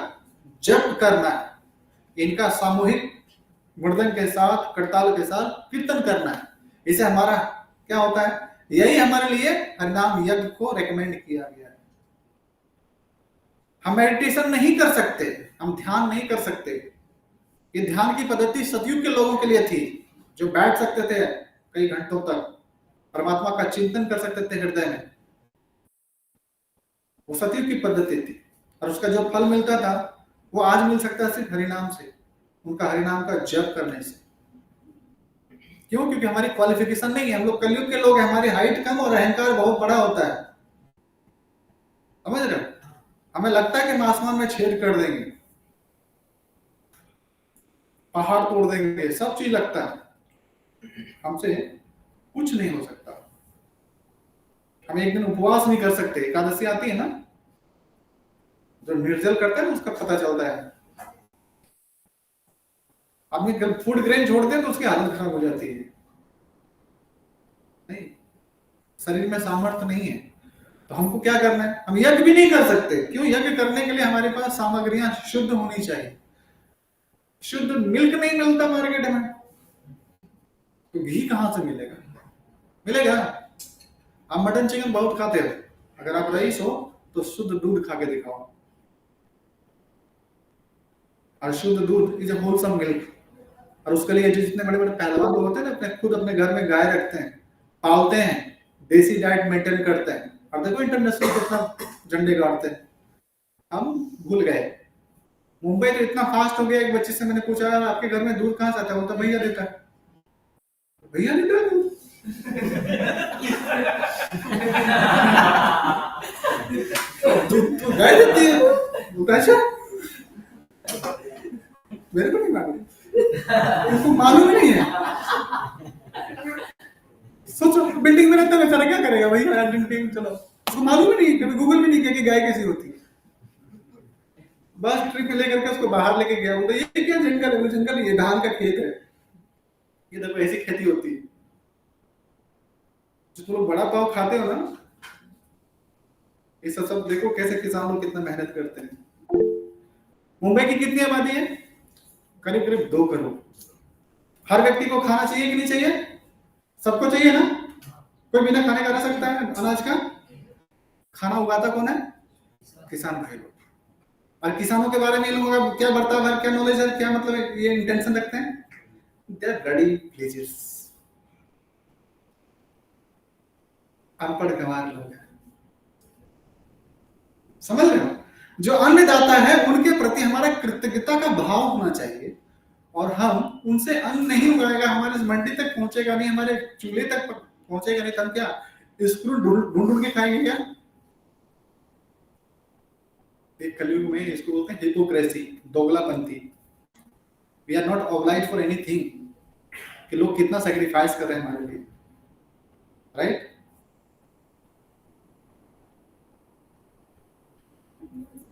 जप करना है, इनका सामूहिक मृदंग के साथ करताल के साथ कीर्तन करना है। इसे हमारा क्या होता है, यही हमारे लिए हरिनाम यज्ञ को रेकमेंड किया गया है। हम मेडिटेशन नहीं कर सकते, हम ध्यान नहीं कर सकते। ये ध्यान की पद्धति सतयुग के लोगों के लिए थी, जो बैठ सकते थे कई घंटों तक, परमात्मा का चिंतन कर सकते थे हृदय में, वो सतयुग की पद्धति थी। और उसका जो फल मिलता था वो आज मिल सकता है सिर्फ हरिनाम से, उनका हरिनाम का जप करने से। क्यों? क्योंकि हमारी क्वालिफिकेशन नहीं है, हम लोग कलयुग के लोग हैं, हमारी हाइट कम और अहंकार बहुत बड़ा होता है, समझ रहे हो? हमें लगता है कि हम आसमान में छेद कर देंगे, पहाड़ तोड़ देंगे, सब चीज लगता है, हमसे कुछ नहीं हो सकता। हम एक दिन उपवास नहीं कर सकते, एकादशी आती है ना, जो निर्जल करता है ना उसका पता चलता है। आदमी फूड ग्रेन छोड़ते हैं तो उसकी हालत खराब हो जाती है। नहीं, शरीर में सामर्थ्य नहीं है। तो हमको क्या करना है? हम यज्ञ भी नहीं कर सकते। क्यों? यज्ञ करने के लिए हमारे पास सामग्रियां शुद्ध होनी चाहिए। शुद्ध मिल्क नहीं मिलता मार्केट में, तो घी कहां से मिलेगा? मिलेगा? आप मटन चिकन बहुत खाते हो, अगर आप रईस हो तो शुद्ध दूध खा के दिखाओ। और शुद्ध दूध इज ए होलसम मिल्क। और उसके लिए जो जितने बड़े बड़े पहलवान लोग होते हैं ना, अपने खुद अपने घर में गाय रखते हैं, पालते हैं, देसी डाइट मेंटेन करते हैं, और देखो इंटरनेशनल कितना झंडे गाड़ते हैं। हम भूल गए। मुंबई तो इतना फास्ट हो गया, एक बच्चे से मैंने पूछा आपके घर में दूध कहाँ से आता है? बोलता भैया देता है। भैया देता है दूध? दूध तो गाय देती है। बोलता अच्छा, मेरे को नहीं मालूम, इसको मालूम ही नहीं है। सोचो, बिल्डिंग में रहता है बेचारा, क्या करेगा भाई? अर्जेंटीन चलो, उसको मालूम ही नहीं, कभी गूगल भी नहीं किया कि गाय कैसी होती है। बस ट्रिप लेकर के उसको बाहर लेके गया, बोलता ये क्या जंगल है? वो जंगल, ये धान का खेत है, ये देखो ऐसी खेती होती है। जो तुम लोग बड़ा पाव खाते हो ना, ये सब देखो कैसे किसान लोग कितना मेहनत करते हैं। मुंबई की कितनी आबादी है? करीब करीब 2 करोड़। हर व्यक्ति को खाना चाहिए कि नहीं चाहिए? सबको चाहिए ना? कोई बिना खाने का रह सकता है अनाज का? खाना उगाता कौन है? किसान भाई लोग। और किसानों के बारे में इन लोगों का क्या बर्ताव है, क्या नॉलेज है, क्या मतलब ये इंटेंशन रखते हैं? दे आर ब्लडी प्लीजेस, अनपढ़ गंवार लोग हैं। समझ रहे हो? जो अन्नदाता है उनके प्रति हमारा कृतज्ञता का भाव होना चाहिए, और हम उनसे अन्न नहीं उगाएगा, हमारे मंडी तक पहुंचेगा नहीं, हमारे चूल्हे तक पहुंचेगा नहीं, तब क्या स्क्रू ढूंढ ढूंढ के खाएंगे क्या? एक कलयुग में इसको बोलते हैं हिपोक्रेसी, दोगलापंथी। We are not obliged for anything, कि लोग कितना सैक्रिफाइस कर रहे हैं हमारे लिए, राइट?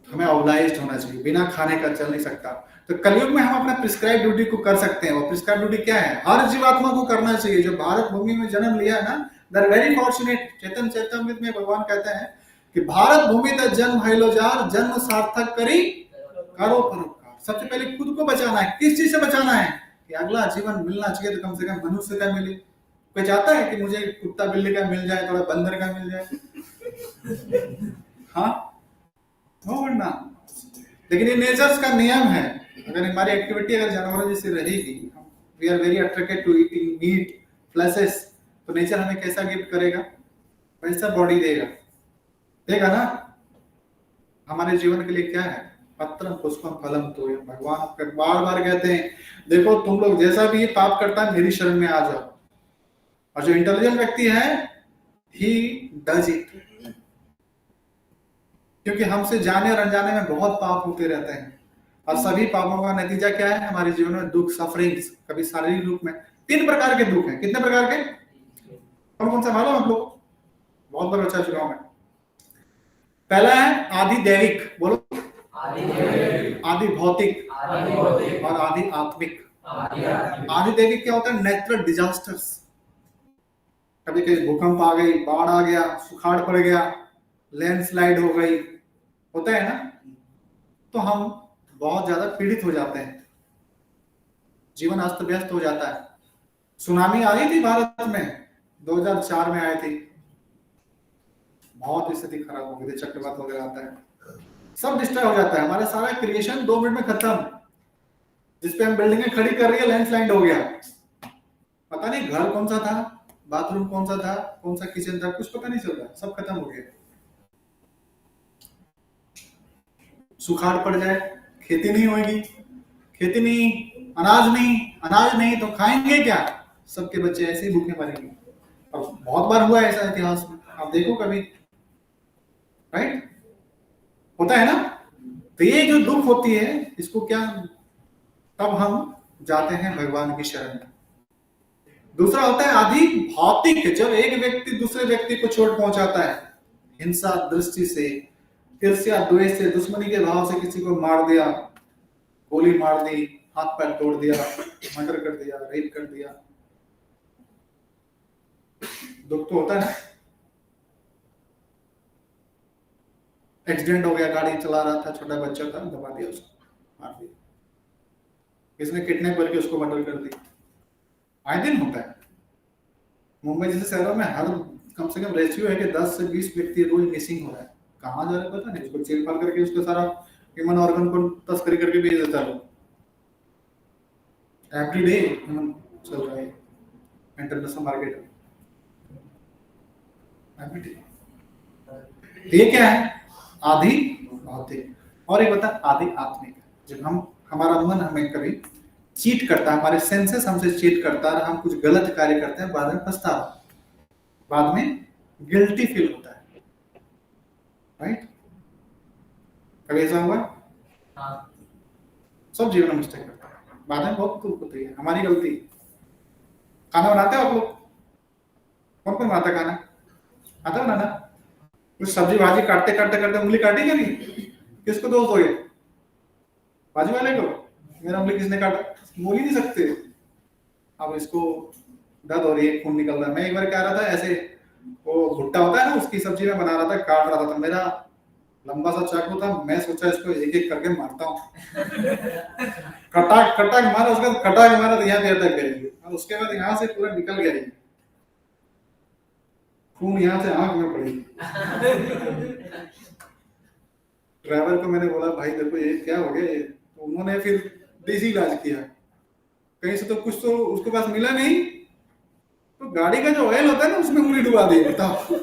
हमें ऑब्लाइज्ड होना चाहिए, बिना खाने का चल नहीं सकता। तो कलयुग में हम अपना प्रिस्क्राइब ड्यूटी को कर सकते हैं। वो प्रिस्क्राइब ड्यूटी क्या है? हर जीवात्मा को करना चाहिए। जो भारत भूमि में जन्म लिया है ना, दे आर वेरी फॉर्चुनेट। चैतन्य चैतन्यमृत में भगवान कहते हैं कि भारत भूमि तक जन्म हैलो जार, जन्म सार्थक करी करो परोपकार। सबसे पहले खुद को बचाना है। किस चीज से बचाना है? कि अगला जीवन मिलना चाहिए तो कम से कम मनुष्य का मिले। कोई चाहता है कि मुझे कुत्ता बिल्ली का मिल जाए, थोड़ा बंदर का मिल जाए? हाँ, ना। लेकिन ये नेचर्स का नियम है। अगर हमारी एक्टिविटी अगर जानवरों जैसी रहेगी, we are very attracted to eating meat, flashes, तो नेचर हमें कैसा गिफ्ट करेगा? वैसा बॉडी देगा, देगा ना? हमारे जीवन के लिए क्या है? पत्रम पुष्पम फलम तोयम। भगवान बार बार कहते हैं देखो तुम लोग जैसा भी पाप करता है मेरी शरण में आ जाओ। और जो इंटेलिजेंट व्यक्ति है, ही डज इट। क्योंकि हमसे जाने और अनजाने में बहुत पाप होते रहते हैं, और सभी पापों का नतीजा क्या है? हमारे जीवन में दुख, सफरिंग्स। कभी शारीरिक रूप में 3 प्रकार के दुख हैं। कितने प्रकार के? कौन कौन सा मालूम आप लोग? बहुत बार बचा चुका हूं मैं। पहला है आदि दैविक, बोलो। आदि भौतिक और आदि आत्मिक। आदि दैविक क्या होता है? Natural disasters. कभी कभी भूकंप आ गई, बाढ़ आ गया, सुखाड़ पड़ गया, लैंडस्लाइड हो गई, होता है ना? तो हम बहुत ज्यादा पीड़ित हो जाते हैं, जीवन अस्त व्यस्त हो जाता है। सुनामी आई थी भारत में, 2004 में आई थी, बहुत स्थिति खराब हो गई थी, चक्रवात वगैरह आता है, सब डिस्ट्रॉय हो जाता है। हमारा सारा क्रिएशन 2 मिनट में खत्म। जिसपे हम बिल्डिंगें खड़ी कर रही है, लैंडस्लाइड हो गया। पता नहीं घर कौन सा था, बाथरूम कौन सा था, कौन सा किचन था, कुछ पता नहीं चल रहा, सब खत्म हो गया। सुखाड़ पड़ जाए, खेती नहीं होगी, खेती नहीं, अनाज नहीं तो खाएंगे क्या? सबके बच्चे ऐसे ही भूखे मरेंगे। और बहुत बार हुआ है ऐसा इतिहास में, आप देखो कभी, राइट? होता है ना? तो ये जो दुख होती है, इसको क्या, तब हम जाते हैं भगवान की शरण में। दूसरा होता है आदि भौतिक, जब एक व्यक्ति दूसरे व्यक्ति को चोट पहुंचाता है, हिंसा दृष्टि से, ईर्ष्या द्वेष से, दुश्मनी के भाव से किसी को मार दिया, गोली मार दी, हाथ पैर तोड़ दिया, मर्डर कर दिया, रेप कर दिया, दुख तो होता है। एक्सीडेंट हो गया, गाड़ी चला रहा था, छोटा बच्चा था, दबा दिया उसको, मार दिया। किसने किडनैप करके उसको मर्डर कर दिया। आए दिन होता है। मुंबई जैसे शहरों में हर कम से कम रेशियो है कि 10 से 20 व्यक्ति रोज मिसिंग हो रहा है। कहाँ जा रहा है पता नहीं, उसको चीर फाड़ करके उसका सारा ह्यूमन ऑर्गन को तस्करी करके बेच देता है। एवरी डे ह्यूमन चल रहा है इंटरनेशनल मार्केट में, एवरी डे। ये क्या है? आदि भौतिक, और एक बता आदि आत्मिक। जब हम हमारा मन हमें कभी चीट करता है, हमारे सेंसेस हमसे चीट करता है, हम कुछ गलत कार्य करते हैं, बाद में पछतावा, बाद में गिल्टी फील होता है, राइट? कभी ऐसा हुआ? हाँ। सब जीवन में मिस्टेक करता है, बाद में बहुत दुख होती है, हमारी गलती। खाना बनाते हो आप लोग? कौन कौन बनाता है खाना? आता है बनाना? कुछ सब्जी भाजी काटते काटते काटते उंगली काटी क्या नहीं? किसको दोष हो गए? बाजू वाले को? मेरा उंगली किसने काटा? बोल ही नहीं सकते। अब इसको दर्द हो रही है, खून निकल रहा है। मैं एक बार क्या रहा था ऐसे, वो भुट्टा होता है ना, उसकी सब्जी में बना रहा था, काट रहा था, तो मेरा लंबा सा चाकू था, मैं सोचा इसको एक एक करके मारता हूँ। कटाक कटाक मारा, उसके बाद कटाक मारा तो यहाँ पे अटक गई, और उसके बाद यहाँ से पूरा निकल गया, खून यहाँ से आंख में पड़ी। ड्राइवर को मैंने बोला भाई देखो ये क्या हो गया, तो उन्होंने फिर देसी इलाज किया, कहीं से तो कुछ तो उसके पास मिला नहीं, तो गाड़ी का जो ऑयल होता है ना उसमें उंगली डुबा दी, बताओ।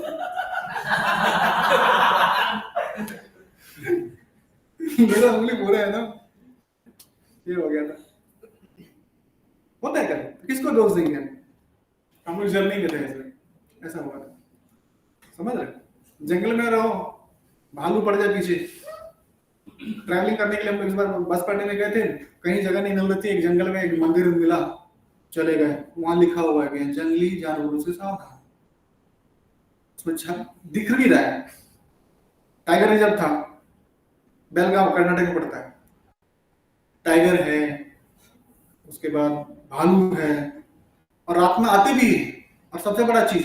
मेरा उंगली पूरा है ना, ये हो गया था। होता है क्या, किसको दोष देंगे? हम लोग जर्नी में थे, ऐसा हुआ था, समझ रहे? जंगल में रहो, भालू पड़ जाए पीछे। ट्रैवलिंग करने के लिए हम लोग इस बार बस पढ़ने में गए थे, कहीं जगह नहीं मिल रही थी, एक जंगल में एक मंदिर मिला, चले गए, वहां लिखा हुआ है कि जंगली जानवरों से सावधान। उसमें दिख भी रहा है, टाइगर रिजर्व था, बेलगांव कर्नाटक में पड़ता है। टाइगर है, उसके बाद भालू है, और रात में आते भी है, और सबसे बड़ा चीज,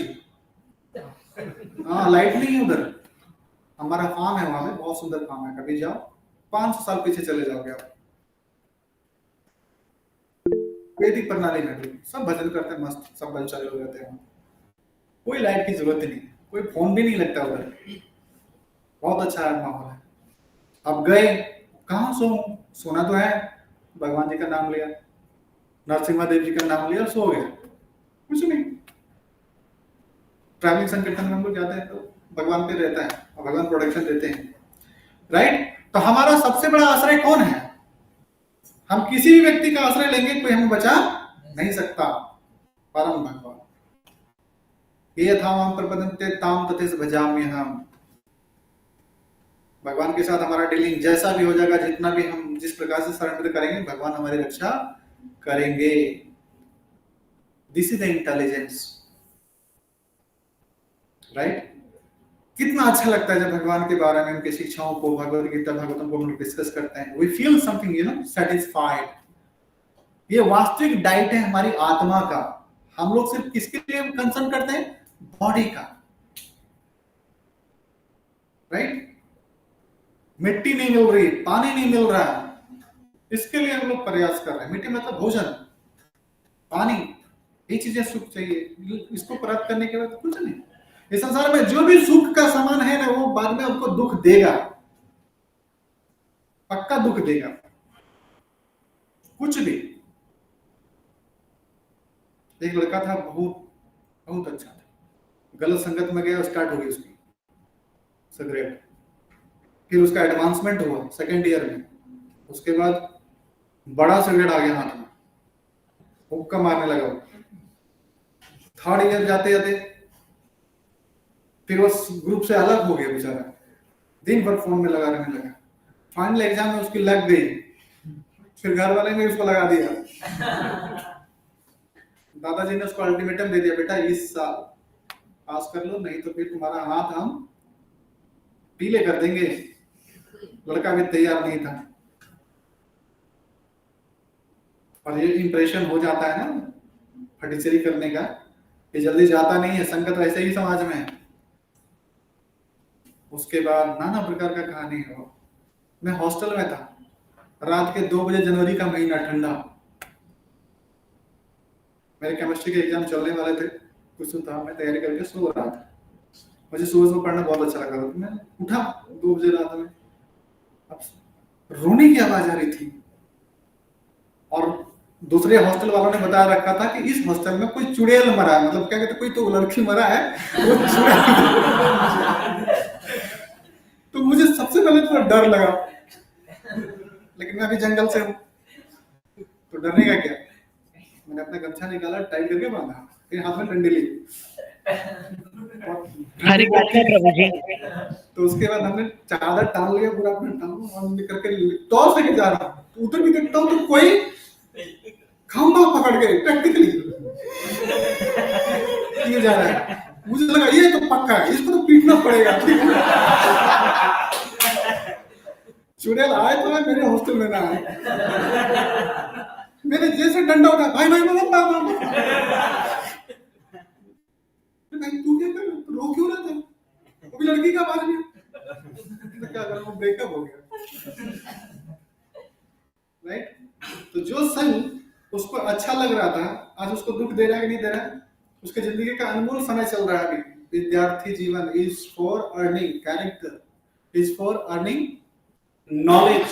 हाँ लाइट नहीं है उधर। हमारा फार्म है वहां पे, बहुत सुंदर फार्म है, कभी जाओ, 500 साल पीछे चले जाओगे आप। वैदिक प्रणाली में भी सब भजन करते हैं, मस्त, सब बल चालू हो जाते हैं, कोई लाइट की जरूरत ही नहीं, कोई फोन भी नहीं लगता उधर, बहुत अच्छा है माहौल है। अब गए, कहाँ सोना तो है, भगवान जी का नाम लिया, नरसिम्हा देव जी का नाम लिया, सो गया, कुछ नहीं। ट्रैवलिंग संकीर्तन में हम लोग जाते हैं तो भगवान पे रहता है, और भगवान प्रोटेक्शन देते हैं, राइट? तो हमारा सबसे बड़ा आश्रय कौन है? हम किसी भी व्यक्ति का आश्रय लेंगे, कोई हमें बचा नहीं सकता, परम भगवान। ये यथाम प्रपद्यन्ते ताम तथैष भजाम्यहम्। भगवान के साथ हमारा डीलिंग जैसा भी हो जाएगा, जितना भी हम जिस प्रकार से सरेंडर करेंगे, भगवान हमारी रक्षा करेंगे। This is the intelligence, right? कितना अच्छा लगता है जब भगवान के बारे में, उनकी शिक्षाओं को, भगवद गीता भागवतम को हम लोग डिस्कस करते हैं, वी फील समथिंग, सेटिस्फाइड। ये वास्तविक डाइट है हमारी आत्मा का। हम लोग सिर्फ किसके लिए कंसर्न करते हैं? बॉडी का, राइट? मिट्टी नहीं मिल रही, पानी नहीं मिल रहा, इसके लिए हम लोग प्रयास कर रहे हैं। मिट्टी मतलब भोजन, पानी, ये चीजें सुख चाहिए, इसको प्राप्त करने के बाद कुछ नहीं। इस संसार में जो भी सुख का सामान है ना, वो बाद में आपको दुख देगा, पक्का दुख देगा, कुछ भी। एक लड़का था, बहुत बहुत अच्छा था, गलत संगत में गया, स्टार्ट हो गई उसकी सिगरेट, फिर उसका एडवांसमेंट हुआ सेकेंड ईयर में, उसके बाद बड़ा सिगरेट आ गया हाथ में, हुक्का मारने लगा। थर्ड ईयर जाते जाते फिर वो ग्रुप से अलग हो गया बेचारा, दिन भर फोन में लगा रहने लगा। फाइनल एग्जाम में उसकी लग गई, फिर घर वाले ने उसको लगा दिया। दादाजी ने उसको अल्टीमेटम दे दिया, बेटा इस साल पास कर लो, नहीं तो फिर तुम्हारा हाथ हम पीले कर देंगे। लड़का भी तैयार नहीं था, और ये इंप्रेशन हो जाता है ना फटीचरी करने का, ये जल्दी जाता नहीं है, संगत वैसे ही समाज में है। उसके बाद नाना प्रकार का कहानी हो। मैं हॉस्टल में था, रात के 2 बजे, जनवरी का महीना, ठंडा, मेरे केमिस्ट्री के एग्जाम चलने वाले थे, कुछ तो था, मैं तैयारी करके सो रहा था। मुझे सुबह सुबह पढ़ना बहुत अच्छा लगा था, तो मैं उठा 2 बजे रात में। अब रोने की आवाज आ रही थी, और दूसरे हॉस्टल वालों ने बता रखा था कि इस हॉस्टल में कोई चुड़ैल मरा है, मतलब क्या कहते, कोई तो लड़की मरा है, वो तो मुझे सबसे पहले थोड़ा डर लगा, लेकिन मैं अभी जंगल से हूँ तो डरने का क्या। मैंने अपना गमछा निकाला, टाइट करके बांधा, फिर हाथ में डंडी ली, हरे कृष्ण प्रभु जी। तो उसके बाद हमने चादर टांग लिया पूरा अपने टांगों और निकल के टॉर्च लेके जा रहा हूँ, तो उधर भी देखता हूँ तो कोई खंभा पकड़ के प्रैक्टिकली ये जा रहा है। मुझे लगा ये तो पक्का है, इसको तो पीटना पड़ेगा, ठीक है। चुड़ैल आए तो मेरे हॉस्टल में ना आए। मैंने जैसे डंडा उठा, भाई भाई भाई तू क्या कर, रो क्यों रहा था, अभी लड़की का आवाज नहीं, तो क्या करूं, ब्रेकअप हो गया, राइट। तो जो सन उसको अच्छा लग रहा था, आज उसको दुख दे रहा है कि नहीं दे रहा है। उसके जिंदगी का अनमोल समय चल रहा है अभी। विद्यार्थी जीवन is for earning character, is for earning knowledge,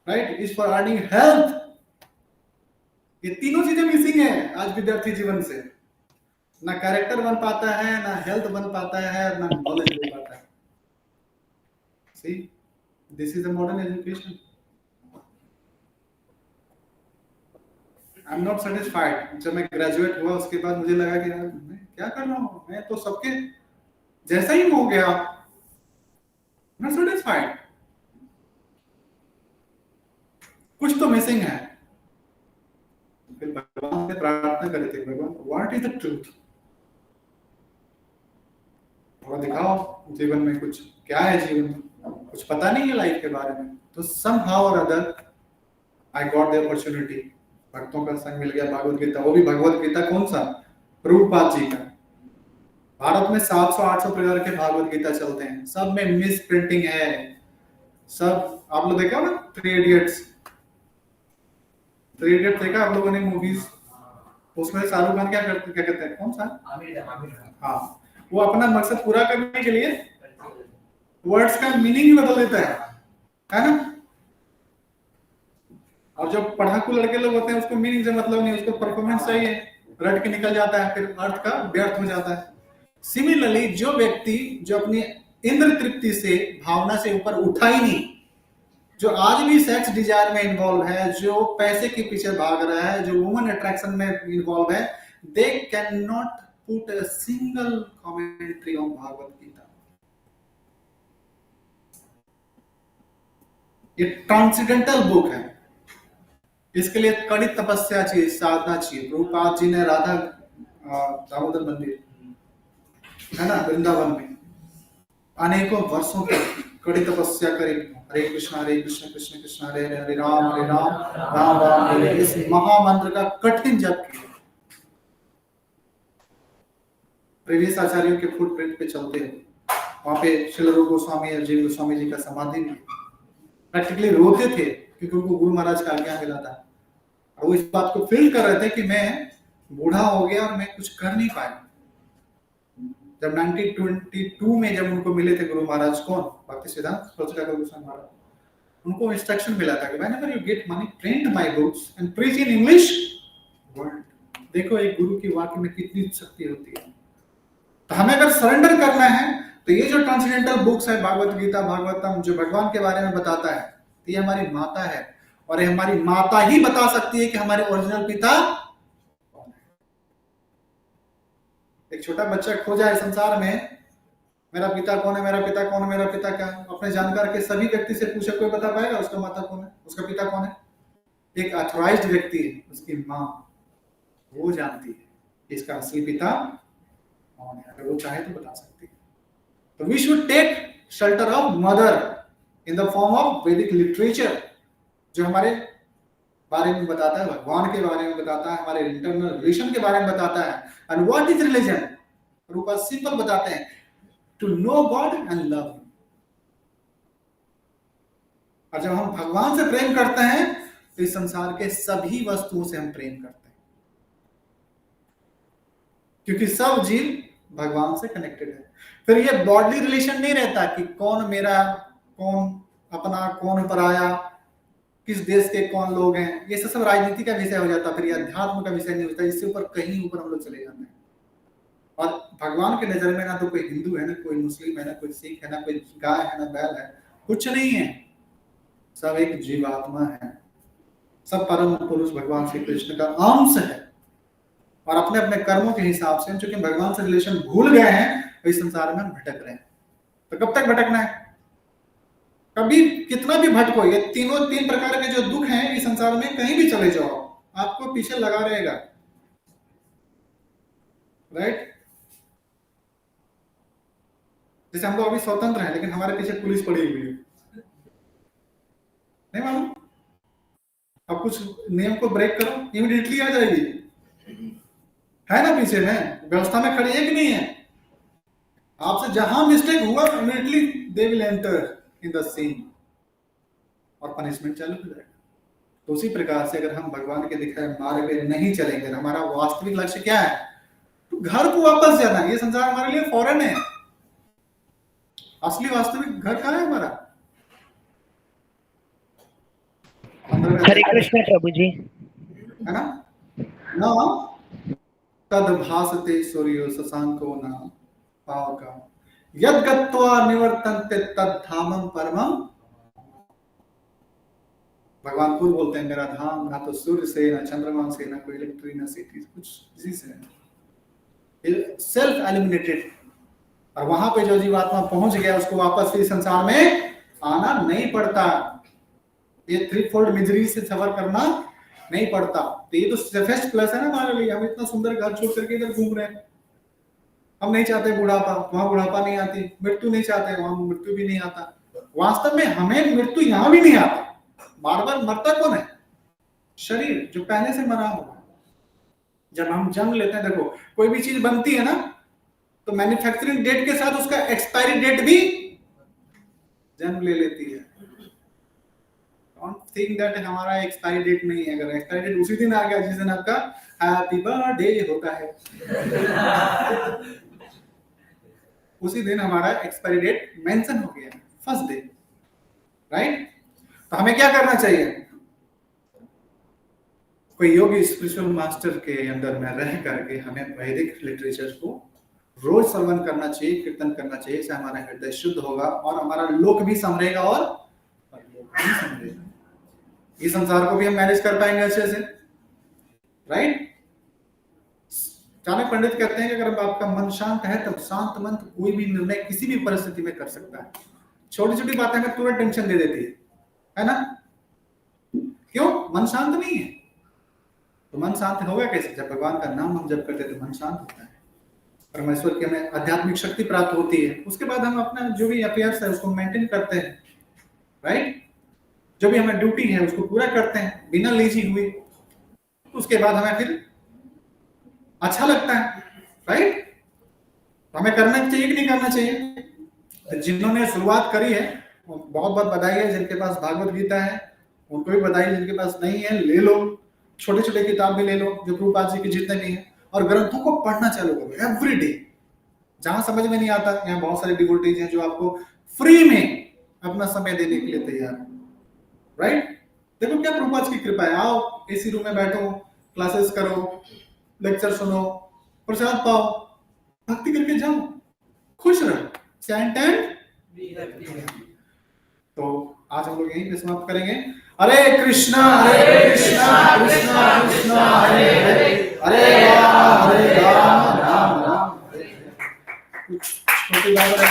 right, is for earning health. ये तीनों चीजें मिसिंग है आज विद्यार्थी जीवन से। ना कैरेक्टर बन पाता है, ना हेल्थ बन पाता है, ना नॉलेज बन पाता है। See, this is the modern education. I am not satisfied. जब मैं ग्रेजुएट हुआ उसके बाद मुझे लगा कि यार मैं क्या कर रहा हूँ, मैं तो सबके जैसा ही हो गया, नॉट सेटिस्फाइड, कुछ तो मिसिंग है। फिर भगवान से प्रार्थना करे थे, भगवान व्हाट इज द ट्रूथ, और दिखाओ जीवन में कुछ क्या है, जीवन में कुछ पता नहीं है लाइफ के बारे में। तो somehow or other I got the opportunity, भक्तों का संग मिल गया, भागवत गीता, वो भी भगवत गीता कौन सा, प्रभुपाद जी का। भारत में 700-800 प्रकार के भागवत गीता चलते हैं, सब में मिस प्रिंटिंग है, सब। आप लोग देखा ना थ्री इडियट्स, थ्री इडियट्स देखा आप लोगों ने मूवीज, उसमें शाहरुख खान क्या करते, क्या कहते हैं, कौन सा, हाँ, वो अपना मकसद पूरा करने के लिए वर्ड्स का मीनिंग ही बदल देता है ना। और जो पढ़ाकू लड़के लोग होते हैं उसको मीनिंग से मतलब नहीं, उसको परफॉर्मेंस चाहिए, रट के निकल जाता है, फिर अर्थ का व्यर्थ हो जाता है। सिमिलरली जो व्यक्ति जो अपनी इंद्र तृप्ति से, भावना से ऊपर उठा ही नहीं, जो आज भी सेक्स डिजायर में इन्वॉल्व है, जो पैसे के पीछे भाग रहा है, जो वुमन अट्रैक्शन में इन्वॉल्व है, they can not put a single commentary on Bhagavat Gita. ये ट्रांसेंडेंटल बुक है, इसके लिए कड़ी तपस्या चाहिए, साधना चाहिए। प्रभुपाद जी ने राधा दामोदर मंदिर है ना वृंदावन में अनेकों वर्षों तक कड़ी तपस्या करी, हरे कृष्ण कृष्ण कृष्ण हरे हरे, हरे राम राम राम हरे। इस महामंत्र का कठिन जप किया, प्रीवियस आचार्यों के फुटप्रिंट पे चलते हैं। वहां पे श्रील रूप गोस्वामी और जीव गोस्वामी जी का समाधि भी, प्रैक्टिकली रोते थे क्योंकि उनको गुरु महाराज का आज्ञा मिला था, और वो इस बात को फील कर रहे थे कि मैं बूढ़ा हो गया और मैं कुछ कर नहीं पाया। जब 1922 में जब उनको मिले थे गुरु महाराज, कौन, भक्ति सिद्धांत सरस्वती ठाकुर गोस्वामी महाराज, उनको इंस्ट्रक्शन मिला था कि whenever you get money print my books and preach in English world. देखो एक गुरु की वाक्य में कितनी शक्ति होती है। तो हमें अगर सरेंडर करना है तो ये जो ट्रांसेंडेंटल बुक्स है, भागवत गीता, भागवतम, जो भगवान के बारे में बताता है, ये हमारी माता है, और ये हमारी माता ही बता सकती है कि हमारे ओरिजिनल पिता कौन है। एक छोटा बच्चा खो जाए संसार में, मेरा पिता कौन है, मेरा पिता कौन है, मेरा पिता क्या है, अपने जानकार के सभी व्यक्ति से पूछे, कोई बता पाएगा उसका माता कौन है, उसका पिता कौन है। एक अथॉराइज्ड व्यक्ति है, उसकी माँ, वो जानती है इसका असली पिता कौन है, अगर वो चाहे तो बता सकती है। तो we should take shelter of mother in the form of Vedic literature, जो हमारे बारे में बताता है, भगवान के बारे में बताता है, हमारे इंटरनल रिलेशन के बारे में बताता है। एंड व्हाट इज रिलीजन, रूपा सिंपल बताते हैं, to know God and love. और जब हम भगवान से प्रेम करते हैं तो इस संसार के सभी वस्तुओं से हम प्रेम करते हैं, क्योंकि सब जीव भगवान से कनेक्टेड है। फिर ये बॉडली रिलेशन नहीं रहता कि कौन मेरा, कौन अपना, कौन पराया, किस देश के कौन लोग हैं, ये सब राजनीति का विषय हो जाता, फिर ये अध्यात्म का विषय नहीं होता, इससे ऊपर कहीं ऊपर हम लोग चले जाते हैं। और भगवान की नजर में ना तो कोई हिंदू है, ना कोई मुस्लिम है, ना कोई सिख है, ना कोई गाय है, ना बैल है, कुछ नहीं है, सब एक जीवात्मा है, सब परम पुरुष भगवान श्री कृष्ण का अंश है। और अपने अपने कर्मों के हिसाब से चूंकि भगवान से रिलेशन भूल गए हैं तो इस संसार में हम भटक रहे हैं। तो कब तक भटकना है? कभी कितना भी भटको, ये तीन प्रकार के जो दुख हैं इस संसार में, कहीं भी चले जाओ आपको पीछे लगा रहेगा, राइट? जैसे हम लोग अभी स्वतंत्र हैं लेकिन हमारे पीछे पुलिस पड़ी हुई है, नहीं मालूम? अब कुछ नियम को ब्रेक करो, इमीडिएटली आ जाएगी, है ना? पीछे में व्यवस्था में खड़ी है कि नहीं है? आपसे जहां मिस्टेक हुआ immediately they will enter in the scene और पनिशमेंट चालू हो जाएगा। तो उसी प्रकार से अगर हम भगवान के दिखाए मार्ग पे नहीं चलेंगे, हमारा वास्तविक लक्ष्य क्या है? तो घर को वापस जाना। ये संसार हमारे लिए फॉरेन है, असली वास्तविक घर कहाँ है हमारा? हरे कृष्ण प्रभु जी। है ना? न तद भासते सूर्यो शशांको न पावका यद गत्वा निवर्तन्ते तद धामम परमम। भगवान खुद बोलते हैं मेरा धाम ना तो सूर्य से, ना चंद्रमा से, ना कोई इलेक्ट्रिक, ना सिटी, कुछ किसी से नहीं, सेल्फ एलिमिनेटेड। और वहां पे जो जीवात्मा पहुंच गया उसको वापस इस संसार में आना नहीं पड़ता, ये थ्री फोल्ड मिजरी से सफर करना नहीं पड़ता। तो ये तो सेफेस्ट प्लस है ना हमारे लिए। हम इतना सुंदर घर छोड़ करके इधर घूम रहे हैं। हम नहीं चाहते बुढ़ापा, वहां बुढ़ापा नहीं आती, मृत्यु नहीं चाहते, वहां मृत्यु भी नहीं आता। वास्तव में हमें मृत्यु यहां भी नहीं आता। बार बार मरता कौन है? शरीर जो पहले से मरा हुआ। जब हम जन्म लेते हैं, देखो कोई भी चीज बनती है ना तो मैन्युफैक्चरिंग डेट के साथ उसका एक्सपायरी डेट भी जन्म ले लेती है। डोंट थिंक दैट हमारा एक्सपायरी डेट नहीं है। अगर एक्सपायरी डेट उसी दिन आ गया जिस दिन आपका हैप्पी बर्थडे होता है उसी दिन हमारा एक्सपायरी डेट मेंशन हो गया, फर्स्ट डे, राइट? तो हमें क्या करना चाहिए? कोई योगी स्पिरिचुअल मास्टर के अंदर में रह करके हमें वैदिक लिटरेचर को रोज श्रवण करना चाहिए, कीर्तन करना चाहिए। इससे हमारा हृदय शुद्ध होगा और हमारा लोक भी संभलेगा और परलोक भी संभलेगा। इस संसार को भी हम मैनेज कर पाएंगे अच्छे से, राइट? चाणक्य पंडित कहते हैं कि अगर आपका मन शांत है तब शांत मन कोई भी निर्णय किसी भी परिस्थिति में कर सकता है। छोटी छोटी बातें में तुरंत टेंशन दे देती है ना? क्यों? मन शांत नहीं है। तो मन शांत होगा कैसे? जब भगवान का नाम हम जप करते हैं तो मन शांत होता है, परमेश्वर की हमें आध्यात्मिक शक्ति प्राप्त होती है। उसके बाद हम अपना जो भी अफेयर्स है उसको मेंटेन करते हैं, राइट? जो भी हमें ड्यूटी है उसको पूरा करते हैं बिना लेजी हुए। उसके बाद हमें फिर अच्छा लगता है, राइट? तो हमें करना चाहिए कि नहीं करना चाहिए? जिन्होंने शुरुआत करी है बहुत बहुत बधाई है। जिनके पास भागवत गीता है उनको भी बधाई, जिनके पास नहीं है ले लो, छोटे छोटे किताब भी ले लो जो प्रभुपाद जी के जितने भी हैं, और ग्रंथों को पढ़ना चालू करो एवरी डे। जहां समझ में नहीं आता, यहाँ बहुत सारे डिवोटीज हैं जो आपको फ्री में अपना समय देने के लिए तैयार है, राइट? देखो क्या प्रभुपाद की कृपा है। आओ एसी रूम में बैठो, क्लासेस करो, लेक्चर सुनो, प्रसाद पाओ, भक्ति करके जाओ, खुश रहो, सेंट एंड। तो आज हम लोग यहीं पे समाप्त करेंगे। हरे कृष्णा कृष्णा कृष्णा हरे हरे, हरे राम राम राम हरे हरे। छोटी बात है,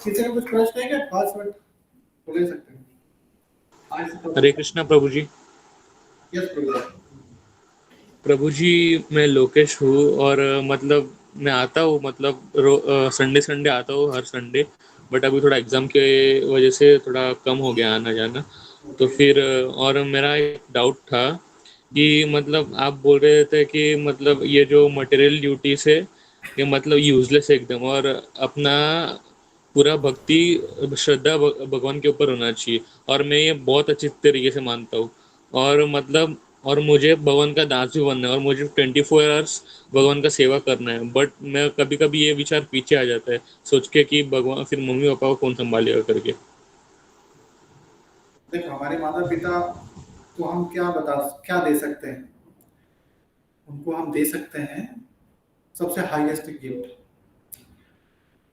किसी का कुछ प्रश्न है क्या? 5 मिनट तो ले सकते हैं। हरे कृष्णा प्रभु जी। यस प्रभु। प्रभु जी मैं लोकेश हूँ और मतलब मैं आता हूँ, मतलब संडे संडे आता हूँ हर संडे, बट अभी थोड़ा एग्जाम के वजह से थोड़ा कम हो गया आना जाना। तो फिर और मेरा एक डाउट था कि मतलब आप बोल रहे थे कि मतलब ये जो मटेरियल ड्यूटी से ये मतलब यूजलेस है एकदम, और अपना पूरा भक्ति श्रद्धा भगवान के ऊपर होना चाहिए। और मैं ये बहुत अच्छी तरीके से मानता हूँ। और मतलब और मुझे भगवान का दास भी बनना है, और मुझे 24 आवर्स भगवान का सेवा करना है। बट मैं कभी कभी ये विचार पीछे आ जाता है, सोच के कि भगवान फिर मम्मी पापा को कौन संभालेगा करके। देखो, हमारे माता पिता को हम क्या दे सकते हैं? उनको हम दे सकते हैं सबसे हाईएस्ट गिफ्ट,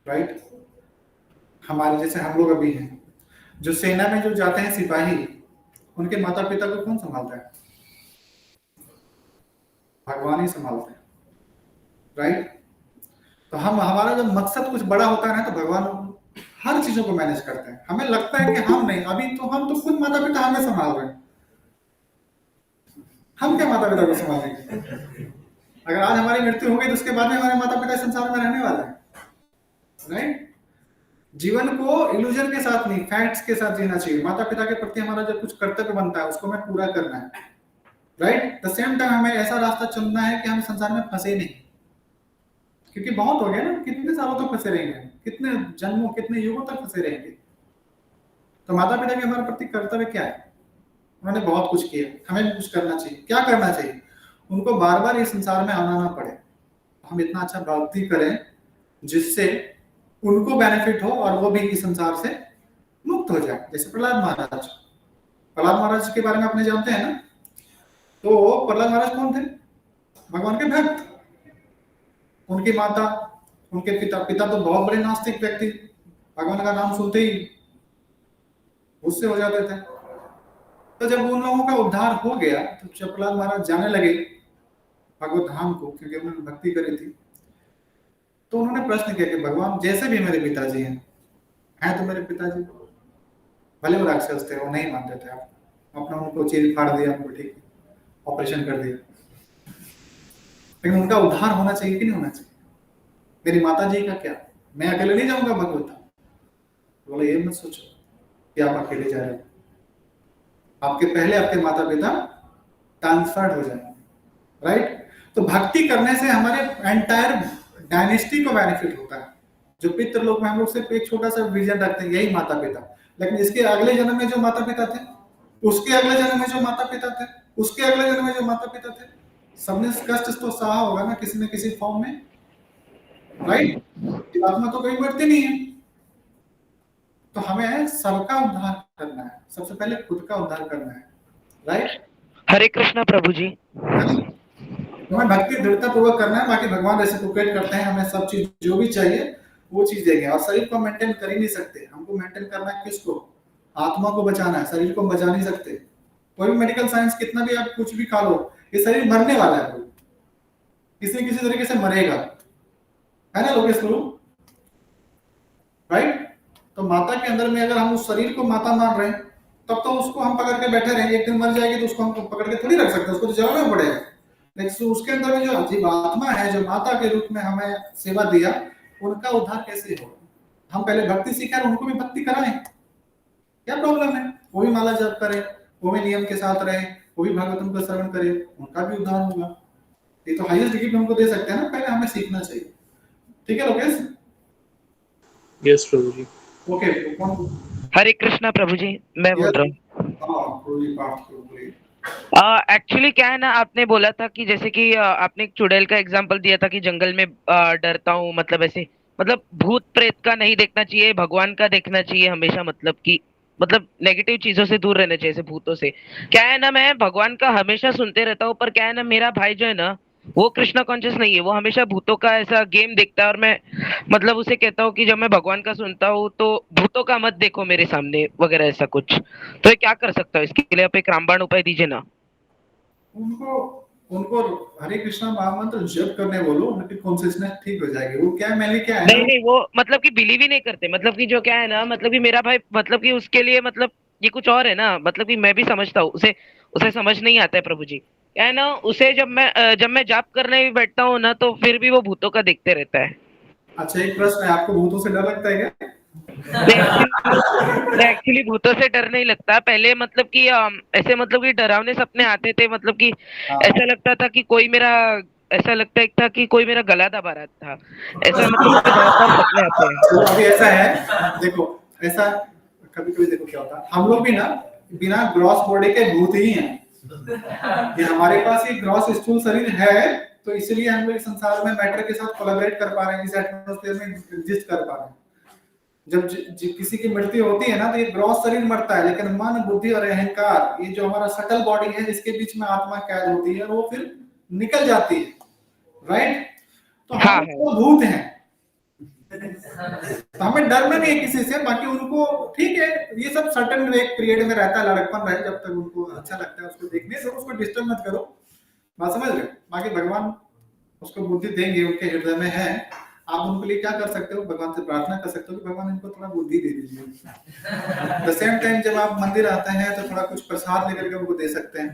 राइट? हमारे जैसे हम लोग अभी हैं, जो सेना में जो जाते हैं सिपाही, उनके माता पिता को कौन संभालता है? भगवान ही संभालते हैं, राइट? तो हम हमारा जब मकसद कुछ बड़ा होता है ना, तो भगवान हर चीजों को मैनेज करते हैं। हमें लगता है कि हम नहीं, अभी तो हम तो खुद माता पिता हमें संभाल रहे हैं, हम क्या माता पिता को संभालेंगे? अगर आज हमारी मृत्यु हो गई तो उसके बाद में हमारे माता पिता संसार में रहने वाले हैं, राइट? जीवन को इल्यूजन के साथ नहीं, फैक्ट्स के साथ जीना चाहिए। माता पिता के प्रति हमारा जो कुछ कर्तव्य बनता है उसको हमें पूरा करना है, राइट? द सेम टाइम हमें ऐसा रास्ता चुनना है कि हम संसार में फंसे नहीं, क्योंकि बहुत हो गया ना, कितने सालों तक फंसे रहेंगे, कितने जन्मों, कितने युगों तक फंसे रहेंगे। तो माता पिता के हमारे प्रति कर्तव्य क्या है? उन्होंने बहुत कुछ किया, हमें भी कुछ करना चाहिए। क्या करना चाहिए? उनको बार बार इस संसार में आना ना पड़े, हम इतना अच्छा भक्ति करें जिससे उनको बेनिफिट हो और वो भी इस संसार से मुक्त हो जाए। जैसे प्रहलाद महाराज के बारे में आपने जानते हैं ना? तो प्रहलाद महाराज कौन थे? भगवान के भक्त। उनकी माता, उनके पिता तो बहुत बड़े नास्तिक व्यक्ति, भगवान का नाम सुनते ही गुस्से हो जाते थे। तो जब उन लोगों का उद्धार हो गया तो जब प्रहलाद महाराज जाने लगे भगवत धाम को, क्योंकि उन्होंने भक्ति करी थी, तो उन्होंने प्रश्न किया कि भगवान जैसे भी मेरे पिताजी हैं तो मेरे पिताजी, भले वो राक्षस थे, वो नहीं मानते थे, आप अपना उनको चीर फाड़ दिया, उनको ठीक ऑपरेशन कर दिया, लेकिन उनका उद्धार होना चाहिए कि नहीं होना चाहिए? मेरी माता जी का क्या, मैं अकेले नहीं जाऊंगा भगवत धाम? बोले ये मत सोचो कि आप अकेले जा रहे हो, आपके पहले आपके माता पिता ट्रांसफर्ड हो जाएंगे, राइट? तो भक्ति करने से हमारे एंटायर डायनेस्टी को बेनिफिट होता है। जो पितृलोक में हम लोग सिर्फ एक छोटा सा विजन रखते हैं, यही माता पिता, लेकिन इसके अगले जन्म में जो माता पिता थे, उसके अगले जन्म में जो माता पिता थे, उसके अगले जन्म में जो माता पिता थे, सबने कष्ट तो सहा होगा ना किसी न किसी फॉर्म में, राइट? आत्मा तो कहीं बढ़ती नहीं है। तो हमें सबका उद्धार करना है, सबसे पहले खुद का उद्धार करना है, राइट? हरे कृष्णा प्रभु जी। हमें भक्ति दृढ़ता पूर्वक करना है, बाकी भगवान रेसिप्रोकेट करते हैं, हमें सब चीज जो भी चाहिए वो चीज देंगे। और शरीर को मेंटेन कर ही नहीं सकते, हमको मेंटेन करना है किसको? आत्मा को बचाना है, शरीर को बचा नहीं सकते। कोई भी मेडिकल साइंस कितना भी आप कुछ भी खा लो, ये शरीर मरने वाला है, किसी न किसी तरीके से मरेगा, है ना लोकेश गुरु, राइट? तो माता के अंदर में अगर हम उस शरीर को माता मान रहे हैं, तब तो उसको हम पकड़ के बैठे रहेंगे, एक दिन मर जाएगी तो उसको हम पकड़ के थोड़ी रख सकते, उसको तो जलाना पड़ेगा। लेकिन उसके अंदर में जो अजीब आत्मा है, जो माता के रूप में हमें सेवा दिया, उनका उद्धार कैसे हो? हम पहले भक्ति सीखें, उनको भी भक्ति कराएं, क्या प्रॉब्लम है? वो भी माला जप करे, वो भी नियम के साथ रहे, वो भी भागवतम का श्रवण करे, उनका भी उद्धार होगा। ये तो हाईएस्ट गिफ्ट हमको दे सकते हैं ना, पहले हमें सीखना चाहिए। ठीक है लोकेश? यस प्रभु जी। ओके, कौन? हरे कृष्णा प्रभु जी, मैं बोल रहा हूँ। हाँ, कोई बात नहीं। एक्चुअली क्या है ना, आपने बोला था कि जैसे कि आपने एक चुड़ैल का एग्जांपल दिया था कि जंगल में डरता हूँ, मतलब ऐसे, मतलब भूत प्रेत का नहीं देखना चाहिए, भगवान का देखना चाहिए हमेशा, मतलब कि मतलब नेगेटिव चीजों से दूर रहना चाहिए, जैसे भूतों से। क्या है ना, मैं भगवान का हमेशा सुनते रहता हूँ, पर क्या है ना, मेरा भाई जो है ना, वो कृष्णा कॉन्शियस नहीं है, वो हमेशा भूतों का ऐसा गेम देखता है। और मैं मतलब उसे कहता हूँ कि जब मैं भगवान का सुनता हूँ तो भूतों का मत देखो मेरे सामने वगैरह ऐसा कुछ। तो ये क्या कर सकता हूँ? इसके लिए आप एक रामबाण उपाय दीजिए ना। उनको उनको हरे कृष्णा महामंत्र जप करने बोलो, उनकी कॉन्शियसनेस ठीक हो जाएगी। वो क्या है, मैंने क्या है ना, नहीं नहीं, वो मतलब कि बिलीव ही नहीं करते, मतलब कि जो क्या है ना, मतलब कि मेरा भाई, मतलब कि उसके लिए मतलब ये कुछ और है ना, मतलब कि मैं भी समझता हूँ उसे, उसे समझ नहीं आता है प्रभु जी। क्या है ना, उसे जब मैं जाप करने भी बैठता हूँ ना, तो फिर भी वो भूतों का देखते रहता है। अच्छा एक प्रश्न है, आपको भूतों से डर लगता है क्या? एक्चुअली भूतों से डर नहीं लगता पहले, मतलब कि ऐसे मतलब कि डरावने सपने आते थे, मतलब कि हाँ, ऐसा लगता था कि कोई मेरा ऐसा लगता है था कि कोई मेरा गला दबा रहा था। ऐसा मतलब मुझे बहुत बार सपने आते हैं। तो अभी ऐसा है, देखो ऐसा कभी कभी देखो क्या होता है, हम लोग भी ना बिना ग्रॉस बॉडी के भूत ही हैं। कि हमारे पास ये ग्रॉस स्थूल शरीर है, तो इसलिए हम लोग इस संसार में मैटर के साथ कोलैबोरेट कर पा रहे हैं, इस एटमॉस्फेयर में एग्जिस्ट कर पा रहे हैं। जब किसी की मृत्यु होती है ना, तो ये ग्रॉस शरीर मरता है, लेकिन मन, बुद्धि और अहंकार, ये जो हमारा सटल बॉडी है, इसके बीच में आत्मा कैद होती है और वो फिर निकल जाती है, राइट? तो हाँ, हम तो भूत हैं, तो हमें डरना नहीं है किसी से। बाकी उनको ठीक है, ये सब सर्टेन एक पीरियड में रहता है, लड़कपन रहे, जब तक उनको अच्छा लगता है उसको देखने से, उसको डिस्टर्ब मत करो, बात समझ रहे? बाकी भगवान उसको बुद्धि देंगे, उनके हृदय में है। आप उनके लिए क्या कर सकते हो, भगवान से प्रार्थना कर सकते हो कि भगवान इनको थोड़ा बुद्धि दे दीजिए। द सेम टाइम जब आप मंदिर आते हैं तो थोड़ा कुछ प्रसाद लेकर के उनको दे सकते हैं,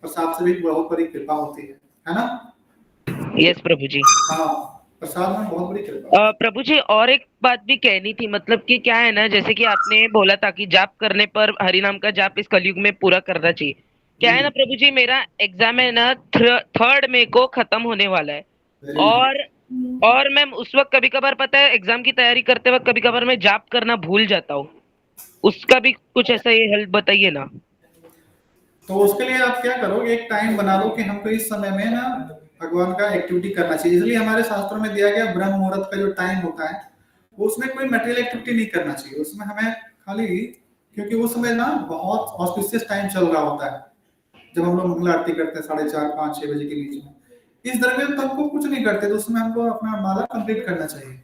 प्रसाद से भी बहुत बड़ी कृपा होती है ना? यस प्रभु जी। हाँ, प्रसाद में बहुत बड़ी कृपा। प्रभु जी और एक बात भी कहनी थी, मतलब कि क्या है ना, जैसे कि आपने बोला था कि जाप करने पर हरि नाम का जाप इस कलयुग में पूरा करना चाहिए। क्या है ना प्रभु जी, मेरा एग्जाम है ना 3rd मई को खत्म होने वाला है, और मैं उस वक्त कभी कभार, पता है, एग्जाम की तैयारी करते वक्त कभी कभार मैं जाप करना भूल जाता हूँ। उसका भी कुछ ऐसा ये हेल्प बताइए ना। तो उसके लिए आप क्या करो, एक टाइम बना लो कि हमको इस समय में ना भगवान का एक्टिविटी करना चाहिए। इसलिए हमारे शास्त्रों में दिया गया ब्रह्म मुहूर्त का जो टाइम होता है, वो उसमें कोई मटेरियल एक्टिविटी नहीं करना चाहिए। उसमें हमें खाली, क्योंकि उस समय ना बहुत ऑस्पिशियस टाइम चल रहा होता है, जब हम लोग मंगल आरती करते हैं 4:30, 5, 6 बजे के बीच में, इस दरमियान तब को कुछ नहीं करते, तो उसमें हमको अपना माला कंप्लीट करना चाहिए।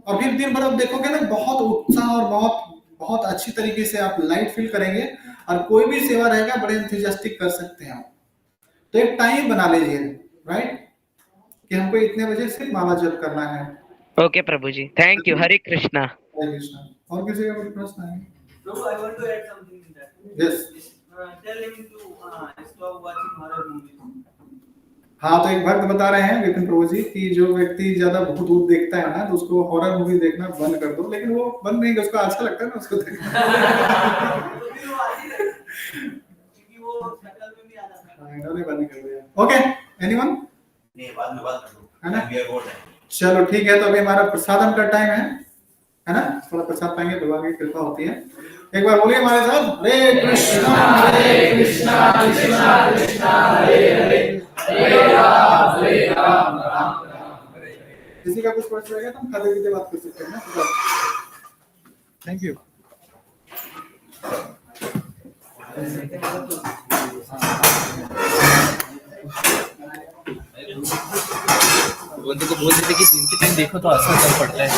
और फिर दिन भर आप देखोगे ना, बहुत उत्साह और बहुत बहुत अच्छी तरीके से आप लाइट फील करेंगे, और कोई भी सेवा रहेगा बड़े एंथुसियास्टिक कर सकते हैं आप। तो एक टाइम बना लीजिए, राइट, कि हमको इतने बजे सिर्फ माला जप करना है। ओके प्रभु जी, थैंक यू। हरे कृष्णा। हरे कृष्णा। और किसी का कोई प्रश्न है? Prabhu, I want to add something in that. Yes. Tell him to stop watching horror movies. हाँ, तो एक भक्त बता रहे हैं विपिन प्रभु जी कि जो व्यक्ति ज्यादा भूत भूत देखता है ना, तो उसको हॉरर मूवी देखना बंद कर दो। लेकिन वो बंद नहीं, उसको अच्छा लगता है ना उसको देखना। क्योंकि वो शक्ल में भी आ जाता है। इन्होंने बंद कर दिया। Okay, anyone? नहीं, बाद में बात कर लो, है ना? We are good. चलो ठीक है, तो अभी हमारा प्रसादम का टाइम है ना? थोड़ा प्रसाद पाएंगे, भगवान की कृपा होती है। एक बार बोलिए हमारे साथ, हरे कृष्णा कृष्णा कृष्णा हरे हरे, हरे राम राम राम हरे। किसी का कुछ प्रश्न रहेगा तो हम खाते पीते बात कर सकते हैं ना? Thank you. बंदे को बोल देते कि दिन के टाइम देखो तो असर पड़ता है।